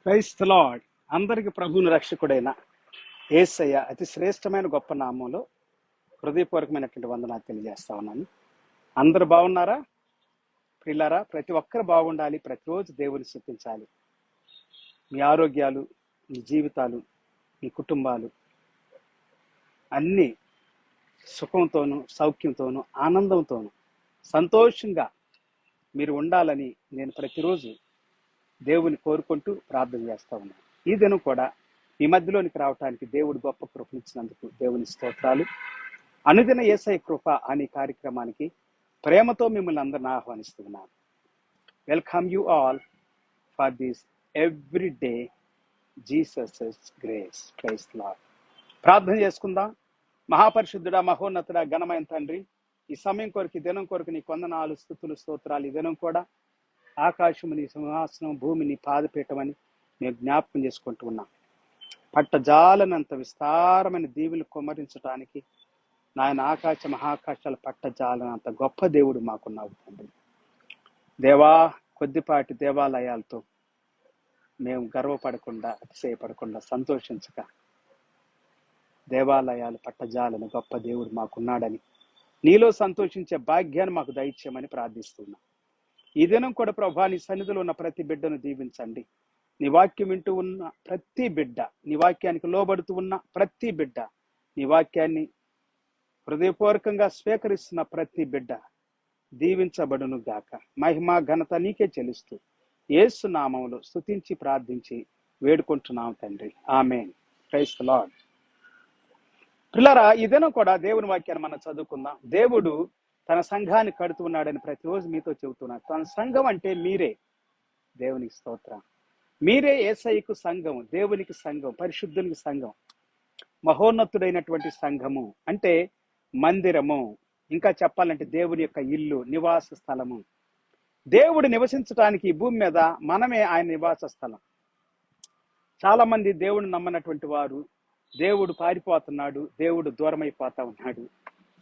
Praise the lord. అందరికి ప్రభువుని రక్షకుడైన యేసయ్య అతి శ్రేష్టమైన గొప్ప నామంలో హృదయపూర్వకమైనటువంటి వందనాలు తెలియజేస్తా ఉన్నాను. అందరు బాగున్నారా? ప్రియులారా, ప్రతి ఒక్కరు బాగుండాలి. ప్రతిరోజు దేవుని స్తుతించాలి. మీ ఆరోగ్యాలు, మీ జీవితాలు, మీ కుటుంబాలు అన్నీ సుఖంతోనూ, సౌఖ్యంతోనూ, ఆనందంతోనూ, సంతోషంగా మీరు ఉండాలని నేను ప్రతిరోజు దేవుని కోరుకుంటూ ప్రార్థన చేస్తా ఉన్నాను. ఈ దినం కూడా మీ మధ్యలోనికి రావడానికి దేవుడు గొప్ప కృపనిచ్చినందుకు దేవుని స్తోత్రాలు. అనుదిన యేసయ్య కృప అనే కార్యక్రమానికి ప్రేమతో మిమ్మల్ని అందరిని ఆహ్వానిస్తున్నాను. Welcome you all for this every day Jesus grace. Praise the Lord. ప్రార్థన చేసుకుందాం. మహాపరిశుద్ధుడా, మహోన్నతుడా, ఘనమైన తండ్రి, ఈ సమయం కొరకు, ఈ దినం కొరకు నీ కొందనాలు, స్తుతులు, స్తోత్రాలు. ఈ దినం కూడా ఆకాశము నీ సింహాసనం, భూమి నీ పాదపీఠమని మేము జ్ఞాపకం చేసుకుంటూ ఉన్నాం. పట్టజాలనంత విస్తారమైన దీవులు కుమ్మరించడానికి నాయన ఆకాశ మహాకాశాల పట్టజాలనంత గొప్ప దేవుడు మాకున్నావు తండ్రి. దేవా, కొద్దిపాటి దేవాలయాలతో మేము గర్వపడకుండా, అతిశయపడకుండా, సంతోషించక దేవాలయాలు పట్టజాలని గొప్ప దేవుడు మాకున్నాడని, నీలో సంతోషించే భాగ్యాన్ని మాకు దయచేయమని ప్రార్థిస్తున్నాం. ఈ దినం కూడా ప్రభా, నీ సన్నిధిలో ఉన్న ప్రతి బిడ్డను దీవించండి. నీ వాక్యం వింటూ ఉన్న ప్రతి బిడ్డ, నీ వాక్యానికి లోబడుతూ ఉన్న ప్రతి బిడ్డ, నీ వాక్యాన్ని హృదయపూర్వకంగా స్వీకరిస్తున్న ప్రతి బిడ్డ దీవించబడును గాక. మహిమ ఘనత నీకే చెల్లిస్తూ యేసు నామములో స్తుతించి ప్రార్థించి వేడుకుంటున్నాం తండ్రి. ఆమేన్. Praise the Lord. పిల్లరా, ఈ దినం కూడా దేవుని వాక్యాన్ని మనం చదువుకుందాం. దేవుడు తన సంఘాన్ని కడుతూ ఉన్నాడని ప్రతిరోజు మీతో చెబుతున్నాడు. తన సంఘం అంటే మీరే. దేవునికి స్తోత్రం. మీరే యేసయ్యకు సంఘం, దేవునికి సంఘం, పరిశుద్ధునికి సంఘం, మహోన్నతుడైనటువంటి సంఘము అంటే మందిరము. ఇంకా చెప్పాలంటే దేవుని యొక్క ఇల్లు, నివాస స్థలము. దేవుడు నివసించడానికి ఈ భూమి మీద మనమే ఆయన నివాస స్థలం. చాలా మంది దేవుడిని నమ్మనటువంటి వారు దేవుడు పారిపోతున్నాడు, దేవుడు దూరం అయిపోతా ఉన్నాడు,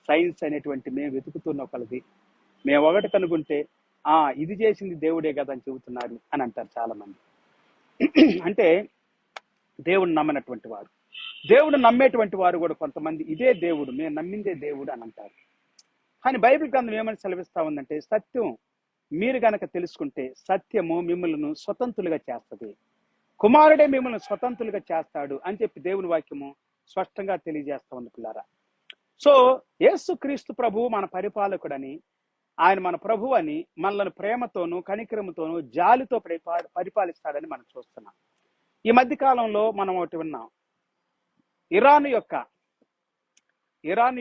సైన్స్ అనేటువంటి మేము వెతుకుతున్న ఒకరిది, మేము ఒకటి కనుగొంటే ఇది చేసింది దేవుడే కదా అని చెబుతున్నారు అని అంటారు చాలా మంది. అంటే దేవుడు నమ్మనటువంటి వారు. దేవుడు నమ్మేటువంటి వారు కూడా కొంతమంది ఇదే దేవుడు, మేము నమ్మిందే దేవుడు అని అంటారు. కానీ బైబిల్ గ్రంథం ఏమని సెలవిస్తా ఉందంటే, సత్యం మీరు గనక తెలుసుకుంటే సత్యము మిమ్మల్ని స్వతంత్రులుగా చేస్తుంది, కుమారుడే మిమ్మల్ని స్వతంత్రులుగా చేస్తాడు అని చెప్పి దేవుని వాక్యము స్పష్టంగా తెలియజేస్తా ఉంది పిల్లారా. సో యేసు క్రీస్తు ప్రభువు మన పరిపాలకుడని, ఆయన మన ప్రభు అని, మనల్ని ప్రేమతోనూ కనికరముతోనూ జాలితో పరిపాలిస్తాడని మనం చూస్తున్నాం. ఈ మధ్య కాలంలో మనం ఒకటి విన్నాం. ఇరాన్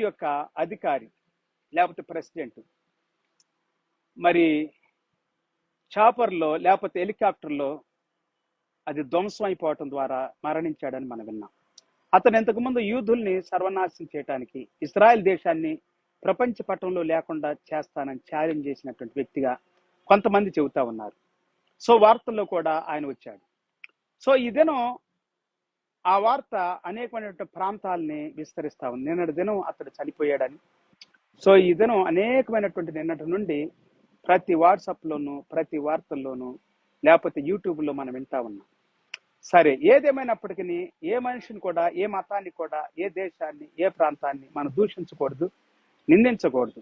యొక్క అధికారి లేకపోతే ప్రెసిడెంట్ మరి చాపర్లో లేకపోతే హెలికాప్టర్లో అది ధ్వంసం అయిపోవటం ద్వారా మరణించాడని మనం విన్నాం. అతను ఇంతకుముందు యూదుల్ని సర్వనాశనం చేయడానికి, ఇజ్రాయెల్ దేశాన్ని ప్రపంచ పటంలో లేకుండా చేస్తానని ఛాలెంజ్ చేసినటువంటి వ్యక్తిగా కొంతమంది చెబుతా ఉన్నారు. సో వార్తల్లో కూడా ఆయన వచ్చాడు. సో ఈ దినం ఆ వార్త అనేకమైనటువంటి ప్రాంతాలని విస్తరిస్తా ఉంది. నిన్నటి దినం అతడు చనిపోయాడని. సో ఈ దినం అనేకమైనటువంటి నిన్నటి నుండి ప్రతి వాట్సాప్లోనూ, ప్రతి వార్తల్లోనూ, లేకపోతే యూట్యూబ్లో మనం వింటా ఉన్నాం. సరే, ఏదేమైనప్పటికీ ఏ మనిషిని కూడా, ఏ మతాన్ని కూడా, ఏ దేశాన్ని, ఏ ప్రాంతాన్ని మనం దూషించకూడదు, నిందించకూడదు.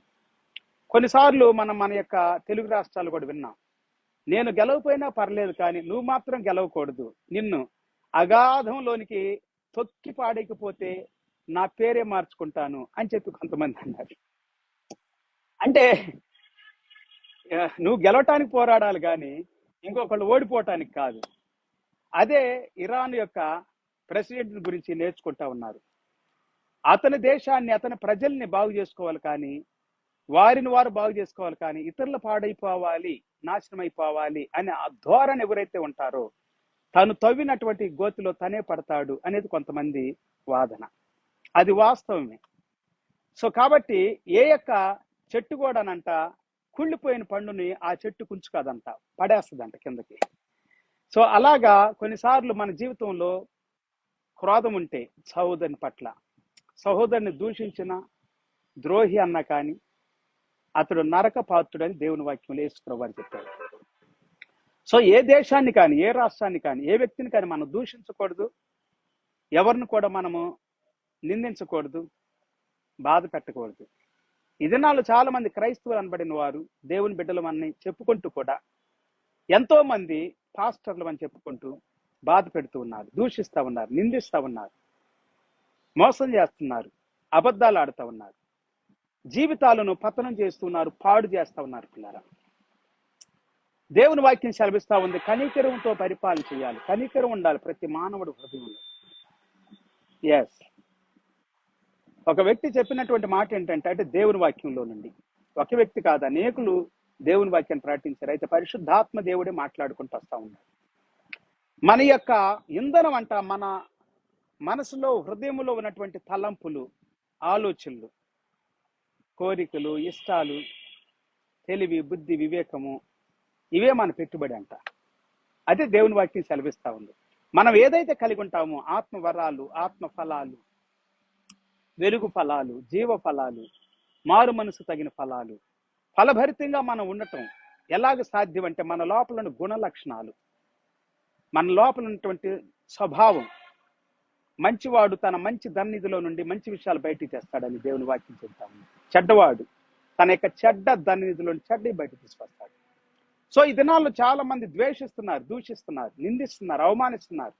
కొన్నిసార్లు మనం మన యొక్క తెలుగు రాష్ట్రాలు కూడా విన్నాం. నేను గెలవపోయినా పర్లేదు కానీ నువ్వు మాత్రం గెలవకూడదు, నిన్ను అగాధంలోనికి తొక్కి పాడేకపోతే నా పేరే మార్చుకుంటాను అని చెప్పి కొంతమంది అన్నారు. అంటే నువ్వు గెలవటానికి పోరాడాలి కానీ ఇంకొకళ్ళు ఓడిపోవటానికి కాదు. అదే ఇరాన్ యొక్క ప్రెసిడెంట్ గురించి నేర్చుకుంటా ఉన్నారు. అతని దేశాన్ని, అతని ప్రజల్ని బాగు చేసుకోవాలి కానీ, వారిని వారు బాగు చేసుకోవాలి కానీ, ఇతరులు పాడైపోవాలి, నాశనం అయిపోవాలి అనే ఆ ధోరణి ఎవరైతే ఉంటారో తను తవ్వినటువంటి గోతిలో తనే పడతాడు అనేది కొంతమంది వాదన. అది వాస్తవమే. సో కాబట్టి ఏ యొక్క చెట్టు కూడానంట కుళ్ళిపోయిన పండుని ఆ చెట్టు కుంచుకాదంట, పడేస్తుందంట కిందకి. సో అలాగా కొన్నిసార్లు మన జీవితంలో క్రోధం ఉంటే సహోదరుని పట్ల, సహోదరుని దూషించిన ద్రోహి అన్నా కానీ అతడు నరక పాత్రుడని దేవుని వాక్యంలో యేసు ప్రభువు చెప్పాడు. సో ఏ దేశాన్ని కానీ, ఏ రాష్ట్రాన్ని కానీ, ఏ వ్యక్తిని కానీ మనం దూషించకూడదు, ఎవరిని కూడా మనము నిందించకూడదు, బాధ పెట్టకూడదు. ఈ దినాల్లో చాలా మంది క్రైస్తవులు అనబడిన వారు దేవుని బిడ్డలు అని చెప్పుకుంటూ కూడా ఎంతో మంది పాస్టర్లు అని చెప్పుకుంటూ బాధ పెడుతూ ఉన్నారు, దూషిస్తూ ఉన్నారు, నిందిస్తూ ఉన్నారు, మోసం చేస్తున్నారు, అబద్ధాలు ఆడుతూ ఉన్నారు, జీవితాలను పతనం చేస్తున్నారు, పాడు చేస్తూ ఉన్నారు. పిల్లరా, దేవుని వాక్యం సెలవిస్తా ఉంది, కనికరంతో పరిపాలన చేయాలి. కనికరం ఉండాలి ప్రతి మానవుడు హృదయంలో. ఎస్, ఒక వ్యక్తి చెప్పినటువంటి మాట ఏంటంటే, అంటే దేవుని వాక్యంలో నుండి ఒక వ్యక్తి కాదు, అనేకులు దేవుని వాక్యాన్ని ప్రకటించారు. అయితే పరిశుద్ధాత్మ దేవుడే మాట్లాడుకుంటూ వస్తూ ఉన్నారు. మన యొక్క ఇంధనం అంట మన మనసులో, హృదయంలో ఉన్నటువంటి తలంపులు, ఆలోచనలు, కోరికలు, ఇష్టాలు, తెలివి, బుద్ధి, వివేకము, ఇవే మన పెట్టుబడి అంట. అదే దేవుని వాక్యం సెలవిస్తా ఉంది. మనం ఏదైతే కలిగి ఉంటామో, ఆత్మ వరాలు, ఆత్మ ఫలాలు, వెలుగు ఫలాలు, జీవ ఫలాలు, మారు మనసు తగిన ఫలాలు, ఫలభరితంగా మనం ఉండటం ఎలాగ సాధ్యం అంటే, మన లోపల ఉన్న గుణ లక్షణాలు, మన లోపల ఉన్నటువంటి స్వభావం. మంచివాడు తన మంచి ధన్నిధిలో నుండి మంచి విషయాలు బయటికి తెస్తాడని దేవుని వాక్యం చెప్తాము. చెడ్డవాడు తన యొక్క చెడ్డ ధన్నిధిలో చెడ్డ బయటకు తీసుకొస్తాడు. సో ఈ దినాల్లో చాలా మంది ద్వేషిస్తున్నారు, దూషిస్తున్నారు, నిందిస్తున్నారు, అవమానిస్తున్నారు,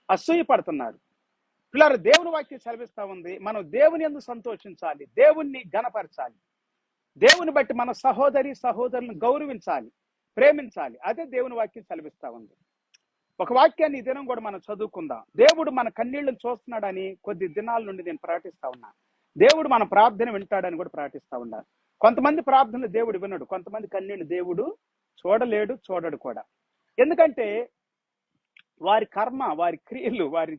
అసూయపడుతున్నారు. పిల్లలు, దేవుని వాక్యం సెలవిస్తా ఉంది, మనం దేవుని యందు సంతోషించాలి, దేవుణ్ణి ఘనపరచాలి, దేవుని బట్టి మన సహోదరి సహోదరులను గౌరవించాలి, ప్రేమించాలి. అదే దేవుని వాక్యం సెలవిస్తా ఉంది. ఒక వాక్యాన్ని ఈ దినం కూడా మనం చదువుకుందాం. దేవుడు మన కన్నీళ్లను చూస్తున్నాడని కొద్ది దినాల నుండి నేను ప్రకటిస్తా ఉన్నాను. దేవుడు మన ప్రార్థన వింటాడని కూడా ప్రకటిస్తా ఉన్నాను. కొంతమంది ప్రార్థనలు దేవుడు వినడు, కొంతమంది కన్నీళ్లు దేవుడు చూడలేడు, చూడడు కూడా. ఎందుకంటే వారి కర్మ, వారి క్రియలు, వారి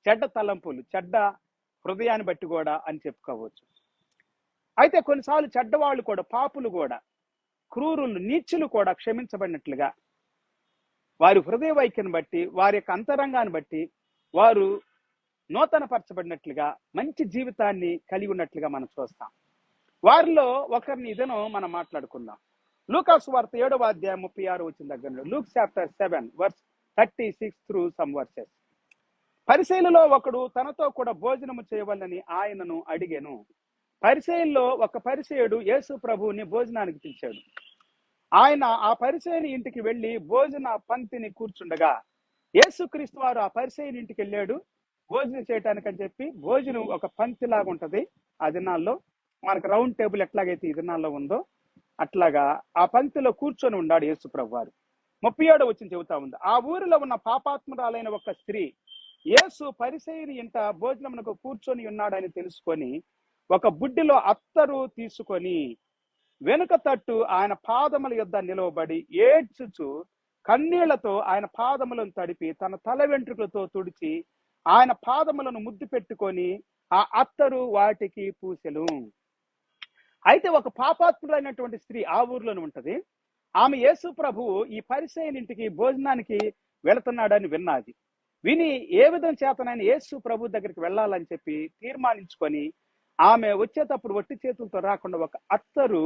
చెడ్డ తలంపులు, చెడ్డ హృదయాన్ని బట్టి కూడా అని చెప్పుకోవచ్చు. అయితే కొన్నిసార్లు చెడ్డవాళ్ళు కూడా, పాపులు కూడా, క్రూరులు, నీచులు కూడా క్షమించబడినట్లుగా, వారి హృదయ వైఖ్యను బట్టి, వారి యొక్క అంతరంగాన్ని బట్టి వారు నూతనపరచబడినట్లుగా, మంచి జీవితాన్ని కలిగి ఉన్నట్లుగా మనం చూస్తాం. వారిలో ఒకరిని ఇదను మనం మాట్లాడుకుందాం. లూకా సువార్త 7వ అధ్యాయం 36 వచ్చిన దగ్గరలో, Luke chapter 7 verse 36 through some verses. పరిసయ్యులలో ఒకడు తనతో కూడా భోజనము చేయవలనని ఆయనను అడిగెను. పరిసయ్యుల్లో ఒక పరిసయ్యుడు యేసు ప్రభువుని భోజనానికి పిలిచాడు. ఆయన ఆ పరిసయ్యుని ఇంటికి వెళ్లి భోజన పంక్తిని కూర్చుండగా, యేసుక్రీస్తు వారు ఆ పరిసయ్యుని ఇంటికి వెళ్ళాడు భోజనం చేయటానికి అని చెప్పి. భోజనం ఒక పంక్తి లాగా ఉంటది ఆ దినాల్లో, మనకు రౌండ్ టేబుల్ ఎట్లాగైతే ఈ దినాల్లో ఉందో అట్లాగా ఆ పంక్తిలో కూర్చొని ఉన్నాడు యేసు ప్రభు వారు. 37 వచ్చిన చెబుతా ఉంది, ఆ ఊరిలో ఉన్న పాపాత్మురాలైన ఒక స్త్రీ యేసు పరిసయ్యుని ఇంట భోజనమునకు కూర్చొని ఉన్నాడని తెలుసుకొని ఒక బుడ్డిలో అత్తరు తీసుకొని వెనుక తట్టు ఆయన పాదముల యొద్ద నిలవబడి ఏడ్చుచు కన్నీళ్లతో ఆయన పాదములను తడిపి తన తల వెంట్రుకలతో తుడిచి ఆయన పాదములను ముద్దు పెట్టుకొని ఆ అత్తరు వాటికి పూసెను. అయితే ఒక పాపాత్ముడైనటువంటి స్త్రీ ఆ ఊర్లోనే ఉంటది. ఆమె యేసు ప్రభువు ఈ పరిసయ్యుని ఇంటికి భోజనానికి వెళుతున్నాడని విన్నది. విని ఏ విధం చేతనైనా యేసు ప్రభు దగ్గరికి వెళ్ళాలని చెప్పి తీర్మానించుకొని ఆమె వచ్చేటప్పుడు ఒట్టి చేతులతో రాకుండా ఒక అత్తరు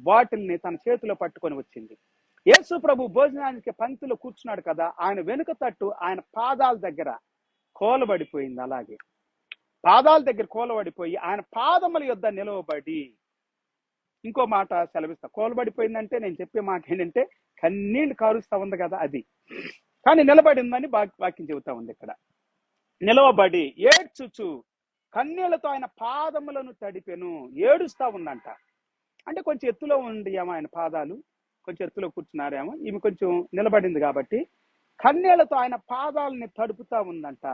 బాటిల్ని తన చేతిలో పట్టుకొని వచ్చింది. యేసు ప్రభు భోజనానికి పంక్తిలో కూర్చున్నాడు కదా, ఆయన వెనుక తట్టు ఆయన పాదాల దగ్గర కోలబడిపోయింది. అలాగే పాదాల దగ్గర కోలబడిపోయి ఆయన పాదముల యొద్ద నిలవబడి, ఇంకో మాట సెలవిస్తా, కోలబడిపోయిందంటే నేను చెప్పే మాట ఏంటంటే కన్నీళ్లు కారుస్తా ఉంది కదా అది, కానీ నిలబడిందని వాక్యం చెబుతా ఉంది ఇక్కడ. నిలవబడి ఏడ్చుచు కన్నీళ్లతో ఆయన పాదములను తడిపెను. ఏడుస్తా ఉందంట. అంటే కొంచెం ఎత్తులో ఉంది ఏమో ఆయన పాదాలు, కొంచెం ఎత్తులో కూర్చున్నారేమో, ఈమె కొంచెం నిలబడింది కాబట్టి కన్నీళ్లతో ఆయన పాదాలని తడుపుతా ఉందంట.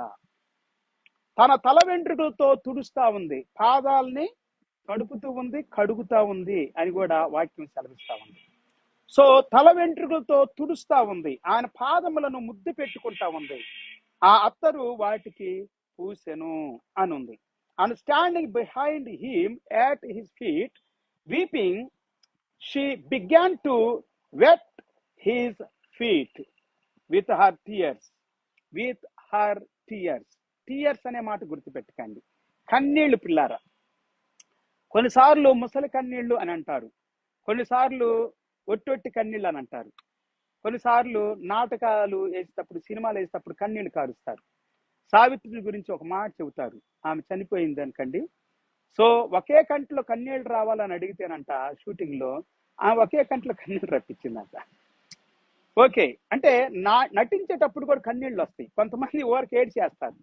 తన తల వెంట్రుకలతో తుడుస్తా ఉంది, పాదాలని తడుపుతూ ఉంది, కడుగుతా ఉంది అని కూడా వాక్యం సెలవిస్తా ఉంది. సో తల వెంట్రుకలతో తుడుస్తా ఉంది, ఆయన పాదములను ముద్దు పెట్టుకుంటా ఉంది, ఆ అత్తరు వాటికి పూసెను అని ఉంది. And standing behind him at his feet, weeping, she began to wet his feet with her tears. With her tears. Tears అనే మాట గుర్తుపెట్టుకోండి. కన్నీళ్లు పిల్లారా. కొన్నిసార్లు ముసలి కన్నీళ్లు అని అంటారు, కొన్నిసార్లు ఒట్టొట్టి కన్నీళ్ళు అని అంటారు. కొన్నిసార్లు నాటకాలు వేసేటప్పుడు, సినిమాలు వేసేటప్పుడు కన్నీళ్లు కారుస్తారు. సావిత్రి గురించి ఒక మాట చెబుతారు. ఆమె చనిపోయింది అనుకండి. సో ఒకే కంట్లో కన్నీళ్లు రావాలని అడిగితేనంట షూటింగ్ లో ఆమె ఒకే కంట్లో కన్నీళ్లు రప్పించిందంట. ఓకే, అంటే నటించేటప్పుడు కూడా కన్నీళ్ళు వస్తాయి. కొంతమంది ఊరికి ఏడ్ చేస్తారు,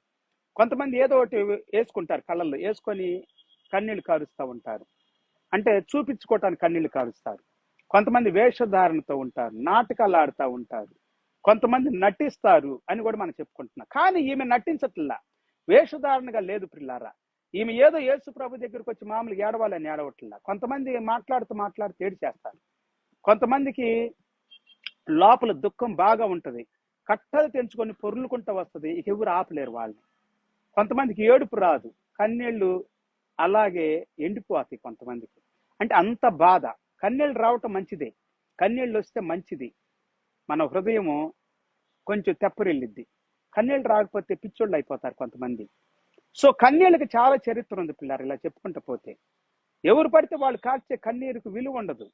కొంతమంది ఏదో ఒకటి వేసుకుంటారు, కళ్ళల్లో వేసుకొని కన్నీళ్లు కారుస్తూ ఉంటారు. అంటే చూపించుకోవటానికి కన్నీళ్లు కారుస్తారు. కొంతమంది వేషధారణతో ఉంటారు, నాటకాలు ఆడుతూ ఉంటారు, కొంతమంది నటిస్తారు అని కూడా మనం చెప్పుకుంటున్నాం. కానీ ఈమె నటించట్లా, వేషధారణగా లేదు పిల్లారా. ఈమె ఏదో యేసు ప్రభు దగ్గరికి వచ్చి మామూలుగా ఏడవాలని ఏడవట్లా. కొంతమంది మాట్లాడుతూ మాట్లాడుతూ ఏడు చేస్తారు, కొంతమందికి లోపల దుఃఖం బాగా ఉంటది, కట్టలు తెంచుకొని పొర్లుకుంటూ వస్తుంది, ఇక ఎవరు ఆపలేరు వాళ్ళని. కొంతమందికి ఏడుపు రాదు, కన్నీళ్లు అలాగే ఎండిపోతాయి కొంతమందికి. అంటే అంత బాధ. కన్నీళ్ళు రావటం మంచిదే, కన్నీళ్ళు వస్తే మంచిది, మన హృదయము కొంచెం తెప్పరిల్లిద్ది. కన్నీళ్ళు రాకపోతే పిచ్చోళ్ళు అయిపోతారు కొంతమంది. సో కన్నీళ్ళకి చాలా చరిత్ర ఉంది పిల్లలు. ఇలా చెప్పుకుంటూ పోతే ఎవరు పడితే వాళ్ళు కార్చే కన్నీరుకు విలువ ఉండదు.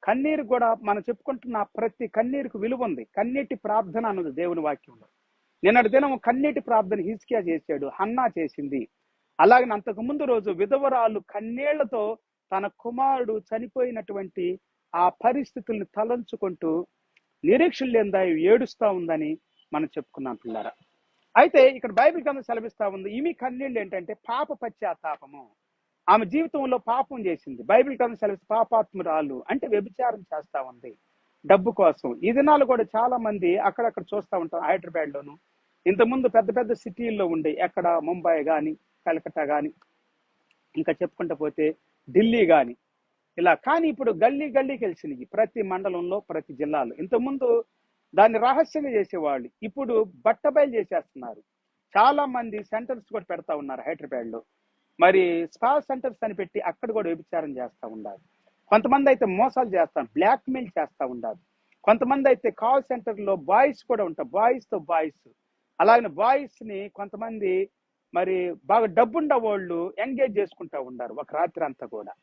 కన్నీరు కూడా మనం చెప్పుకుంటున్న ప్రతి కన్నీరుకు విలువ ఉంది. కన్నీటి ప్రార్థన అన్నది దేవుని వాక్యంలో. నిన్నటి దినం కన్నీటి ప్రార్థన హిజ్కియా చేశాడు, హన్నా చేసింది. అలాగే అంతకు ముందు రోజు విధవరాలు కన్నీళ్లతో తన కుమారుడు చనిపోయినటువంటి ఆ పరిస్థితుల్ని తలంచుకుంటూ నిరీక్షణ లేందా ఏడుస్తా ఉందని మనం చెప్పుకున్నాం పిల్లరా. అయితే ఇక్కడ బైబిల్ గ్రంథం సెలవిస్తా ఉంది, ఈమె కన్నీళ్ళు ఏంటంటే పాప పశ్చాత్తాపము. ఆమె జీవితంలో పాపం చేసింది. బైబిల్ గ్రంథం సెలవిస్తే పాపాత్మురాలు అంటే వ్యభిచారం చేస్తా ఉంది డబ్బు కోసం. ఈ దినాలు కూడా చాలా మంది అక్కడక్కడ చూస్తూ ఉంటాం. హైదరాబాద్ లోను, ఇంతకుముందు పెద్ద పెద్ద సిటీల్లో ఉండే, ఎక్కడ ముంబై కానీ, కలకత్తా కానీ, ఇంకా చెప్పుకుంటూ పోతే ఢిల్లీ కానీ, ఇలా. కానీ ఇప్పుడు గల్లీ గల్లీకి వెలిసినాయి, ప్రతి మండలంలో, ప్రతి జిల్లాలో. ఇంతకుముందు దాన్ని రహస్యంగా చేసేవాళ్ళు, ఇప్పుడు బట్టబయలు చేసేస్తున్నారు. చాలా మంది సెంటర్స్ కూడా పెడతా ఉన్నారు హైదరాబాద్ లో. మరి స్పా సెంటర్స్ అని పెట్టి అక్కడ కూడా వ్యభిచారం చేస్తూ ఉండాలి. కొంతమంది అయితే మోసాలు చేస్తారు, బ్లాక్ మెయిల్ చేస్తూ ఉండాలి. కొంతమంది అయితే కాల్ సెంటర్ లో బాయ్స్ కూడా ఉంటారు, బాయ్స్ తో బాయ్స్. అలాగే బాయ్స్ ని కొంతమంది మరి బాగా డబ్బుండ వాళ్ళు ఎంగేజ్ చేసుకుంటా ఉన్నారు ఒక రాత్రి అంతా కూడా.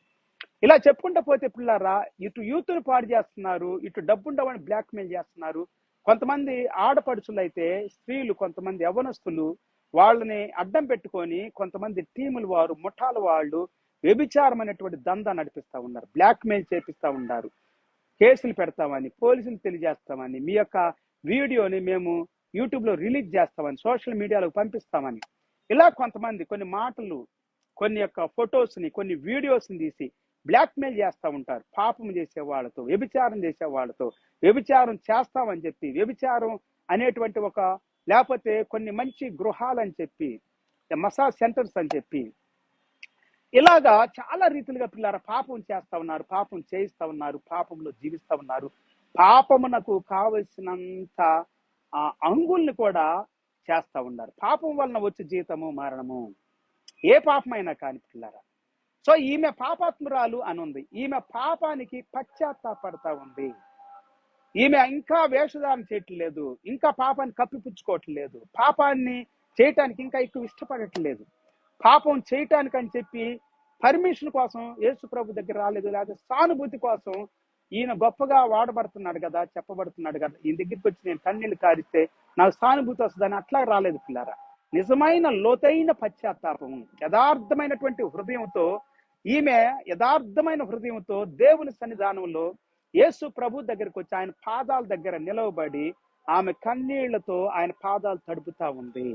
ఇలా చెప్పుకుంటూ పోతే పిల్లారా, ఇటు యూత్ను పాడు చేస్తున్నారు, ఇటు డబ్బుండవని బ్లాక్ మెయిల్ చేస్తున్నారు. కొంతమంది ఆడపడుచులు అయితే స్త్రీలు, కొంతమంది యవనస్తులు వాళ్ళని అడ్డం పెట్టుకొని కొంతమంది టీముల వారు, ముఠాల వాళ్ళు వ్యభిచారం అనేటువంటి దందా నడిపిస్తా ఉన్నారు, బ్లాక్ మెయిల్ చేపిస్తా ఉన్నారు. కేసులు పెడతామని, పోలీసులు తెలియజేస్తామని, మీ యొక్క వీడియోని మేము యూట్యూబ్ లో రిలీజ్ చేస్తామని, సోషల్ మీడియాలో పంపిస్తామని, ఇలా కొంతమంది కొన్ని మాటలు, కొన్ని యొక్క ఫొటోస్ ని, కొన్ని వీడియోస్ ని తీసి బ్లాక్ మెయిల్ చేస్తూ ఉంటారు. పాపం చేసే వాళ్ళతో, వ్యభిచారం చేసే వాళ్ళతో, వ్యభిచారం చేస్తామని చెప్పి, వ్యభిచారం అనేటువంటి ఒక, లేకపోతే కొన్ని మంచి గృహాలని చెప్పి, మసాజ్ సెంటర్స్ అని చెప్పి, ఇలాగా చాలా రీతిలుగా పిల్లారా పాపం చేస్తా ఉన్నారు, పాపం చేయిస్తా ఉన్నారు, పాపంలో జీవిస్తా ఉన్నారు. పాపమునకు కావలసినంత అంగుల్ని కూడా చేస్తా ఉన్నారు. పాపం వలన వచ్చే జీతము మరణము, ఏ పాపమైనా కాని పిల్లారా. సో ఈమె పాపాత్మురాలు అని ఉంది. ఈమె పాపానికి పశ్చాత్తాపడతా ఉంది. ఈమె ఇంకా వేషధారణ చేయట్లేదు, ఇంకా పాపాన్ని కప్పిపుచ్చుకోవట్లేదు, పాపాన్ని చేయటానికి ఇంకా ఎక్కువ ఇష్టపడట్లేదు. పాపం చేయటానికి అని చెప్పి పర్మిషన్ కోసం యేసు ప్రభు దగ్గర రాలేదు, లేదా సానుభూతి కోసం ఈయన గొప్పగా వాడబడుతున్నాడు కదా, చెప్పబడుతున్నాడు కదా, ఈయన దగ్గరికి వచ్చి నేను కన్నీళ్లు కారిస్తే నాకు సానుభూతి వస్తుందని అట్లా రాలేదు పిల్లారా. నిజమైన లోతైన పశ్చాత్తాపం, యథార్థమైనటువంటి హృదయంతో, ఈమె యథార్థమైన హృదయంతో దేవుని సన్నిధానంలో యేసు ప్రభు దగ్గరికి వచ్చి ఆయన పాదాల దగ్గర నిలవబడి ఆమె కన్నీళ్లతో ఆయన పాదాలు తడుపుతా ఉంది.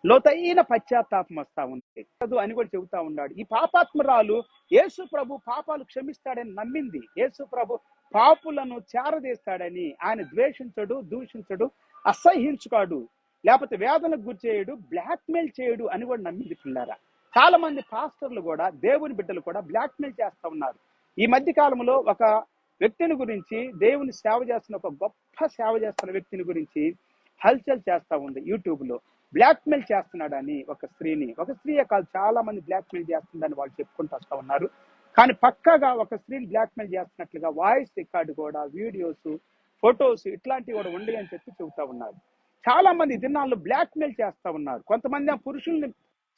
లోతైన పశ్చాత్తాపం వస్తా ఉంది అని కూడా చెబుతా ఉన్నాడు. ఈ పాపాత్మరాలు యేసు ప్రభు పాపాలు క్షమిస్తాడని నమ్మింది. యేసు ప్రభు పాపులను చేరదీస్తాడని, ఆయన ద్వేషించడు, దూషించడు, అసహ్యించుకాడు, లేకపోతే వేదనకు గురి చేయడు, బ్లాక్ మెయిల్ చేయడు అని కూడా నమ్మింది పిల్లారా. చాలా మంది పాస్టర్లు కూడా, దేవుని బిడ్డలు కూడా బ్లాక్ మెయిల్ చేస్తా ఉన్నారు. ఈ మధ్య కాలంలో ఒక వ్యక్తిని గురించి, దేవుని సేవ చేస్తున్న, ఒక గొప్ప సేవ చేస్తున్న వ్యక్తిని గురించి హల్చల్ చేస్తా ఉంది యూట్యూబ్ లో. బ్లాక్ మెయిల్ చేస్తున్నాడని ఒక స్త్రీని, ఒక స్త్రీయే కాదు, చాలా మంది బ్లాక్ మెయిల్ చేస్తుందని వాళ్ళు చెప్పుకుంటూ వస్తా ఉన్నారు. కానీ పక్కాగా ఒక స్త్రీని బ్లాక్ మెయిల్ చేస్తున్నట్లుగా వాయిస్ రికార్డు కూడా, వీడియోస్, ఫొటోస్ ఇట్లాంటివి కూడా ఉండి అని చెప్పి చెబుతా ఉన్నారు. చాలా మంది దినాల్లో బ్లాక్ మెయిల్ చేస్తా ఉన్నారు. కొంతమంది ఆ పురుషుల్ని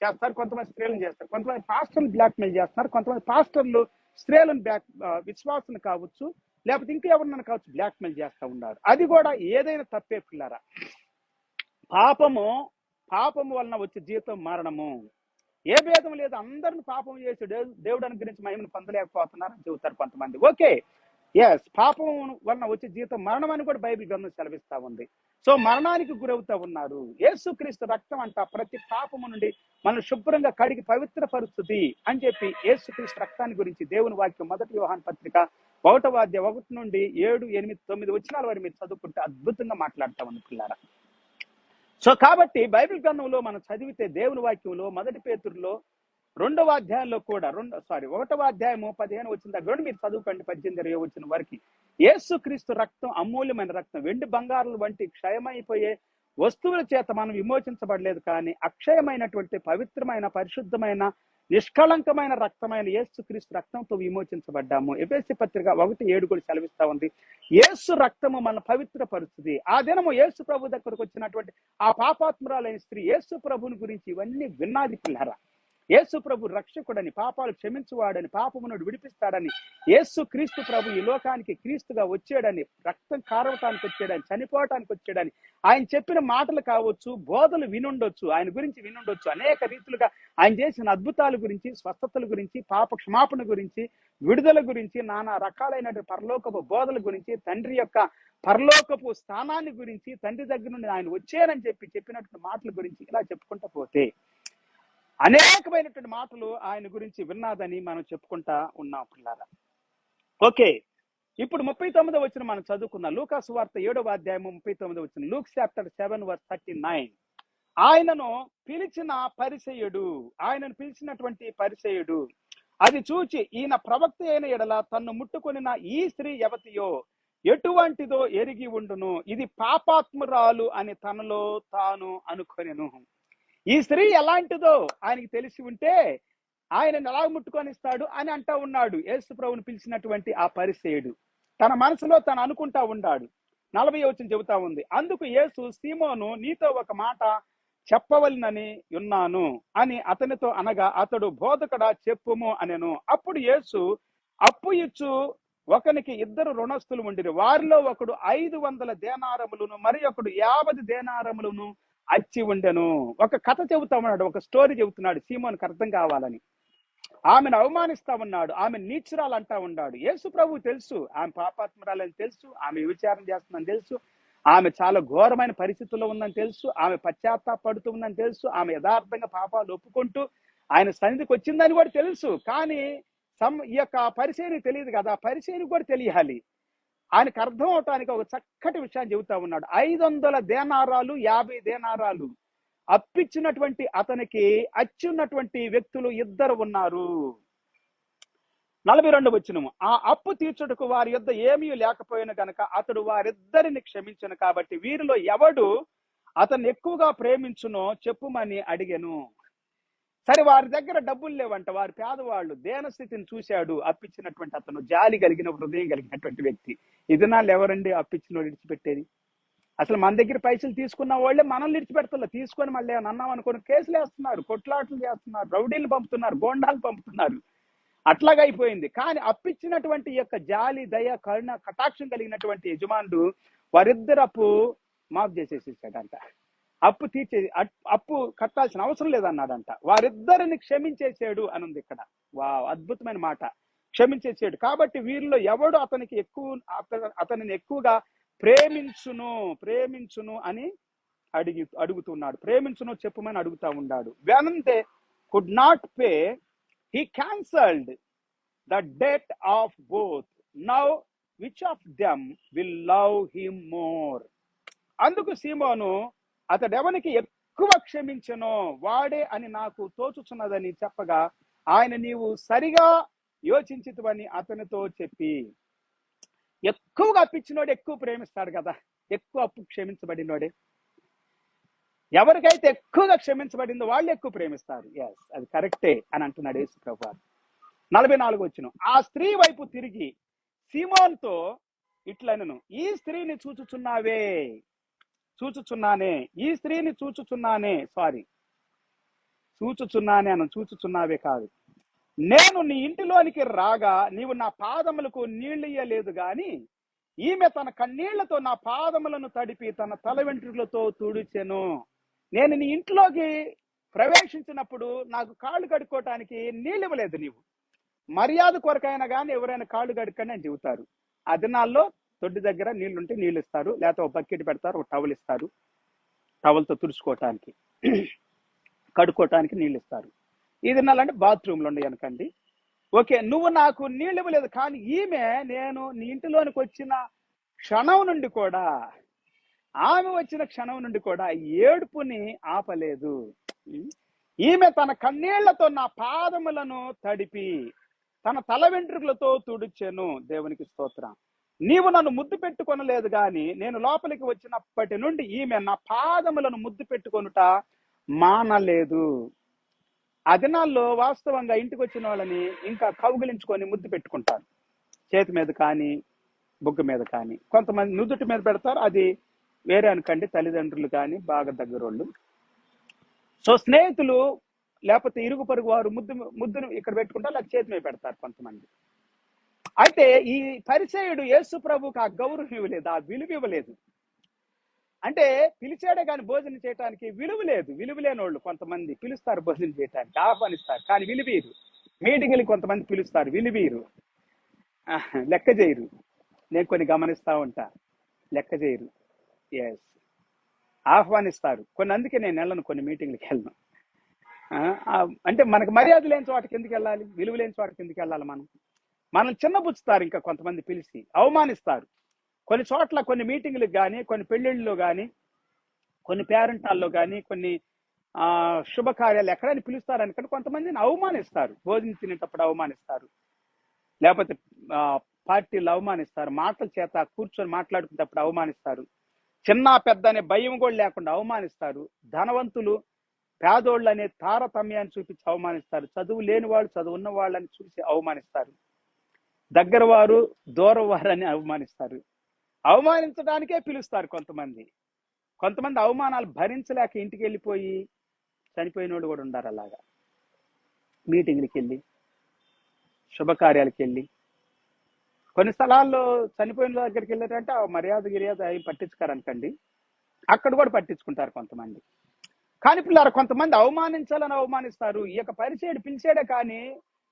చేస్తారు, కొంతమంది స్త్రీలను చేస్తారు, కొంతమంది పాస్టర్లు బ్లాక్ మెయిల్ చేస్తున్నారు, కొంతమంది పాస్టర్లు స్త్రీలను విశ్వాసం కావచ్చు, లేకపోతే ఇంకా ఎవరినైనా కావచ్చు బ్లాక్మెయిల్ చేస్తూ ఉన్నారు. అది కూడా ఏదైనా తప్పే పిల్లారా. పాపము వలన వచ్చే జీతం మరణము. ఏ భేదం లేదు, అందరిని పాపం చేసి దేవుడు అనుగ్రహించి మహిమను పొందలేకపోతున్నారని చెబుతారు కొంతమంది. ఓకే, ఎస్, పాపం వలన వచ్చే జీతం మరణం అని కూడా బైబిల్ గ్రంథం సెలవిస్తా ఉంది. సో మరణానికి గురవుతా ఉన్నారు. యేసుక్రీస్తు రక్తం అంట ప్రతి పాపము నుండి మనం శుభ్రంగా కడిగి పవిత్రపరుస్తుంది అని చెప్పి యేసుక్రీస్తు రక్తాన్ని గురించి దేవుని వాక్యం 1 యోహాను పత్రిక 1వ అధ్యాయం 1 నుండి 7, 8, 9 వచనాల వరకు మీరు చదువుకుంటే అద్భుతంగా మాట్లాడుతా ఉంది పిల్లారా. సో కాబట్టి బైబిల్ గ్రంథంలో మనం చదివితే దేవుని వాక్యంలో 1 పేతురులో 2వ అధ్యాయంలో కూడా 1వ అధ్యాయము 15 వచ్చిన దగ్గర మీరు చదువుకోండి 18 వచ్చిన వరకు. యేసుక్రీస్తు రక్తం అమూల్యమైన రక్తం. వెండి బంగారుల వంటి క్షయమైపోయే వస్తువుల చేత మనం విమోచించబడలేదు, కానీ అక్షయమైనటువంటి పవిత్రమైన పరిశుద్ధమైన నిష్కళంకమైన రక్తమైన యేసుక్రీస్తు రక్తంతో విమోచించబడ్డాము. ఎఫెసీ పత్రిక 1:7 కూడా సెలవిస్తా ఉంది. యేసు రక్తము మన పవిత్రపరుస్తుంది. ఆ దినము యేసు ప్రభు దగ్గరకు వచ్చినటువంటి ఆ పాపాత్మురాలైన స్త్రీ యేసు ప్రభుని గురించి ఇవన్నీ విన్నాది పిల్లరా. యేసు ప్రభు రక్షకుడని, పాపాలు క్షమించువాడని, పాపము నుండి విడిపిస్తాడని, యేసు క్రీస్తు ప్రభు ఈ లోకానికి క్రీస్తుగా వచ్చాడని, రక్తం కారవటానికి వచ్చాడని, చనిపోవటానికి వచ్చాడని ఆయన చెప్పిన మాటలు కావచ్చు, బోధలు వినుండొచ్చు, ఆయన గురించి వినుండొచ్చు. అనేక రీతులుగా ఆయన చేసిన అద్భుతాల గురించి, స్వస్థతల గురించి, పాప క్షమాపణ గురించి, విడుదల గురించి, నానా రకాలైన పరలోకపు బోధల గురించి, తండ్రి యొక్క పరలోకపు స్థానాన్ని గురించి, తండ్రి దగ్గర నుండి ఆయన వచ్చారని చెప్పినటువంటి మాటల గురించి ఇలా చెప్పుకుంటూ పోతే అనేకమైనటువంటి మాటలు ఆయన గురించి విన్నాదని మనం చెప్పుకుంటా ఉన్నాం పిల్లారా. ఓకే, ఇప్పుడు 39వ వచనం మనం చదువుకుందాం. లూకా సువార్త 7వ అధ్యాయము 39వ వచనం. Luke chapter 7:39. ఆయనను పిలిచినటువంటి పరిసయ్యుడు అది చూచి, ఈయన ప్రవక్త అయిన ఎడల తన్ను ముట్టుకొనిన ఈ స్త్రీ ఎవతియో, ఎటువంటిదో ఎరిగి ఉండును, ఇది పాపాత్మురాలు అని తనలో తాను అనుకొనెను. ఈ స్త్రీ ఎలాంటిదో ఆయనకి తెలిసి ఉంటే ఆయనను ఎలా ముట్టుకొనిస్తాడు అని అంటా ఉన్నాడు యేసు ప్రభువుని పిలిచినటువంటి ఆ పరిసయ్యుడు. తన మనసులో తను అనుకుంటా ఉన్నాడు. 40వ వచనం చెబుతా ఉంది. అందుకు యేసు, సీమోను, నీతో ఒక మాట చెప్పవలనని ఉన్నాను అని అతనితో అనగా, అతడు, బోధకుడా చెప్పుము అనెను. అప్పుడు యేసు, అప్పు ఇచ్చు ఒకనికి 2 రుణస్థులు ఉండిరి. వారిలో ఒకడు 500 దేనారములను, మరి ఒకడు 50 దేనారములను అచ్చి ఉండెను. ఒక కథ చెబుతా ఉన్నాడు, ఒక స్టోరీ చెబుతున్నాడు సీమోనుకు అర్థం కావాలని. ఆమెను అవమానిస్తా ఉన్నాడు, ఆమె నీచురాలు అంటా ఉన్నాడు. యేసు ప్రభు తెలుసు ఆమె పాపాత్మురాలని తెలుసు, ఆమె విచారణ చేస్తుందని తెలుసు, ఆమె చాలా ఘోరమైన పరిస్థితుల్లో ఉందని తెలుసు, ఆమె పశ్చాత్తాపడుతూ ఉందని తెలుసు, ఆమె యథార్థంగా పాపాలు ఒప్పుకుంటూ ఆయన సన్నిధికి వచ్చిందని కూడా తెలుసు. కానీ ఈ యొక్క పరిచయం తెలియదు కదా, పరిచయం కూడా తెలియాలి. ఆయనకు అర్థం అవటానికి ఒక చక్కటి విషయాన్ని చెబుతా ఉన్నాడు. 500 దేనారాలు, 50 దేనారాలు అప్పిచ్చినటువంటి అతనికి అచ్చున్నటువంటి వ్యక్తులు 2 ఉన్నారు. 42వ వచనము. ఆ అప్పు తీర్చుటకు వారి యొద్ద ఏమీ లేకపోయిన గనక అతడు వారిద్దరిని క్షమించను. కాబట్టి వీరిలో ఎవడు అతన్ని ఎక్కువగా ప్రేమించునో చెప్పుమని అడిగెను. సరే, వారి దగ్గర డబ్బులు లేవంట, వారి పేదవాళ్ళు. దేనస్థితిని చూశాడు అప్పిచ్చినటువంటి అతను, జాలి కలిగిన హృదయం కలిగినటువంటి వ్యక్తి. ఇదినాళ్ళు ఎవరండి అప్పిచ్చిన విడిచిపెట్టేది? అసలు మన దగ్గర పైసలు తీసుకున్న వాళ్ళే మనల్ని విడిచిపెడతారు. తీసుకొని మళ్ళీ అన్నాం అనుకుని కేసులు వేస్తున్నారు, కొట్లాటలు చేస్తున్నారు, రౌడీలు పంపుతున్నారు, గోండాలు పంపుతున్నారు. అట్లాగా అయిపోయింది. కానీ అప్పిచ్చినటువంటి యొక్క జాలి, దయ, కరుణ, కటాక్షం కలిగినటువంటి యజమానుడు వారిద్దరు అప్పు మాఫ్ చేసేసేసాడంట. అప్పు అప్పు కట్టాల్సిన అవసరం లేదన్నాడంట. వారిద్దరిని క్షమించేసాడు అని ఉంది ఇక్కడ. అద్భుతమైన మాట, క్షమించేసాడు. కాబట్టి వీరిలో ఎవడు అతనిని ఎక్కువగా ప్రేమించును అని అడుగుతున్నాడు. ప్రేమించును చెప్పమని అడుగుతా ఉన్నాడు. when they could not pay, he cancelled the debt of both. Now which of them will love him more? అందుకు సీమోను, అతడెవనికి ఎక్కువ క్షమించనో వాడే అని నాకు తోచుచున్నదని చెప్పగా, ఆయన, నీవు సరిగా యోచించితివని అతనితో చెప్పి. ఎక్కువగా అప్పిచ్చినోడు ఎక్కువ ప్రేమిస్తాడు కదా, ఎక్కువ అప్పు క్షమించబడినోడే. ఎవరికైతే ఎక్కువగా క్షమించబడిందో వాళ్ళు ఎక్కువ ప్రేమిస్తారు. ఎస్, అది కరెక్టే అని అంటున్నాడు యేసు ప్రభువు. 44వ వచనం. ఆ స్త్రీ వైపు తిరిగి సీమోనుతో ఇట్లనెను, ఈ స్త్రీని చూచుచున్నానే, చూచుచున్నావే కాదు, నేను నీ ఇంటిలోనికి రాగా నీవు నా పాదములకు నీళ్ళియ్యలేదు గాని ఈమె తన కన్నీళ్లతో నా పాదములను తడిపి తన తల వెంట్రుకలతో తుడిచెను. నేను నీ ఇంట్లోకి ప్రవేశించినప్పుడు నాకు కాళ్ళు కడుక్కోవటానికి నీళ్ళు ఇవ్వలేదు. నీవు మర్యాద కొరకైనా కానీ ఎవరైనా కాళ్ళు కడుక్కొని అని చెబుతారు. ఆ దినాల్లో తొడ్డి దగ్గర నీళ్లుంటే నీళ్ళు ఇస్తారు, లేకపోతే ఒక బకెట్ పెడతారు, ఒక టవల్ ఇస్తారు, టవల్తో తుడుచుకోవటానికి కడుక్కోవటానికి నీళ్ళు ఇస్తారు. ఈ దినాలంటే బాత్రూమ్లు ఉండే అనుకండి. ఓకే, నువ్వు నాకు నీళ్ళు ఇవ్వలేదు, కానీ ఈమె నేను నీ ఇంటిలోనికి వచ్చిన క్షణం నుండి కూడా, ఆమె వచ్చిన క్షణం నుండి కూడా ఏడుపుని ఆపలేదు. ఈమె తన కన్నీళ్లతో నా పాదములను తడిపి తన తల వెంట్రుకలతో తుడిచెను. దేవునికి స్తోత్రం. నీవు నన్ను ముద్దు పెట్టుకొనలేదు గాని నేను లోపలికి వచ్చినప్పటి నుండి ఈమె నా పాదములను ముద్దు పెట్టుకొనుట మానలేదు. ఆ దినాల్లో వాస్తవంగా ఇంటికి వచ్చిన వాళ్ళని ఇంకా కౌగిలించుకొని ముద్దు పెట్టుకుంటారు, చేతి మీద కానీ బుగ్గ మీద కానీ. కొంతమంది నుదుటి మీద పెడతారు, అది వేరే అనుకండి, తల్లిదండ్రులు కానీ బాగా దగ్గరోళ్ళు. సో స్నేహితులు లేకపోతే ఇరుగు పొరుగు వారు ముద్దును ఇక్కడ పెట్టుకుంటారు, లేకపోతే చేతి మీద పెడతారు కొంతమంది. అయితే ఈ పరిసయ్యుడు యేసు ప్రభుకి ఆ గౌరవం ఇవ్వలేదు, ఆ విలువ ఇవ్వలేదు. అంటే పిలిచాడే కానీ భోజనం చేయడానికి విలువ లేదు. విలువ లేని వాళ్ళు కొంతమంది పిలుస్తారు భోజనం చేయడానికి, ఆహ్వానిస్తారు, కానీ విలువీరు. మీటింగ్లు కొంతమంది పిలుస్తారు, విలువీరు, లెక్క చేయరు. నేను కొన్ని గమనిస్తా ఉంటా, లెక్క చేయరు. ఎస్, ఆహ్వానిస్తారు కొన్ని. అందుకే నేను వెళ్ళను, కొన్ని మీటింగ్లకి వెళ్ళను. అంటే మనకు మర్యాద లేని చోటకి ఎందుకు వెళ్ళాలి, విలువ లేని చోటకి ఎందుకు వెళ్ళాలి? మనల్ని చిన్నబుచ్చుతారు, ఇంకా కొంతమంది పిలిచి అవమానిస్తారు. కొన్ని చోట్ల కొన్ని మీటింగ్లకు కానీ, కొన్ని పెళ్లిళ్ళలో కానీ, కొన్ని పేరెంటాల్లో కానీ, కొన్ని శుభకార్యాలు ఎక్కడైనా పిలుస్తారు అనుకంటే కొంతమందిని అవమానిస్తారు. భోజనం తినేటప్పుడు అవమానిస్తారు, లేకపోతే పార్టీలు అవమానిస్తారు, మాటల చేత కూర్చొని మాట్లాడుకునేటప్పుడు అవమానిస్తారు, చిన్న పెద్ద అనే భయం కూడా లేకుండా అవమానిస్తారు. ధనవంతులు పేదోళ్ళు అనే తారతమ్యాన్ని చూపించి అవమానిస్తారు. చదువు లేని వాళ్ళు చదువు ఉన్న వాళ్ళని చూసి అవమానిస్తారు. దగ్గర వారు దూరం వారు అని అవమానిస్తారు. అవమానించడానికే పిలుస్తారు కొంతమంది. అవమానాలు భరించలేక ఇంటికి వెళ్ళిపోయి చనిపోయిన వాళ్ళు కూడా ఉన్నారు. అలాగా మీటింగ్లకి వెళ్ళి, శుభకార్యాలకు వెళ్ళి, కొన్ని స్థలాల్లో చనిపోయిన దగ్గరికి వెళ్ళారంటే మర్యాద గిర్యాద అవి పట్టించుకోరనుకండి, అక్కడ కూడా పట్టించుకుంటారు కొంతమంది. కానీ పిల్లలు కొంతమంది అవమానించాలని అవమానిస్తారు. ఈ యొక్క పరిచయుడు పిలిచాడే కానీ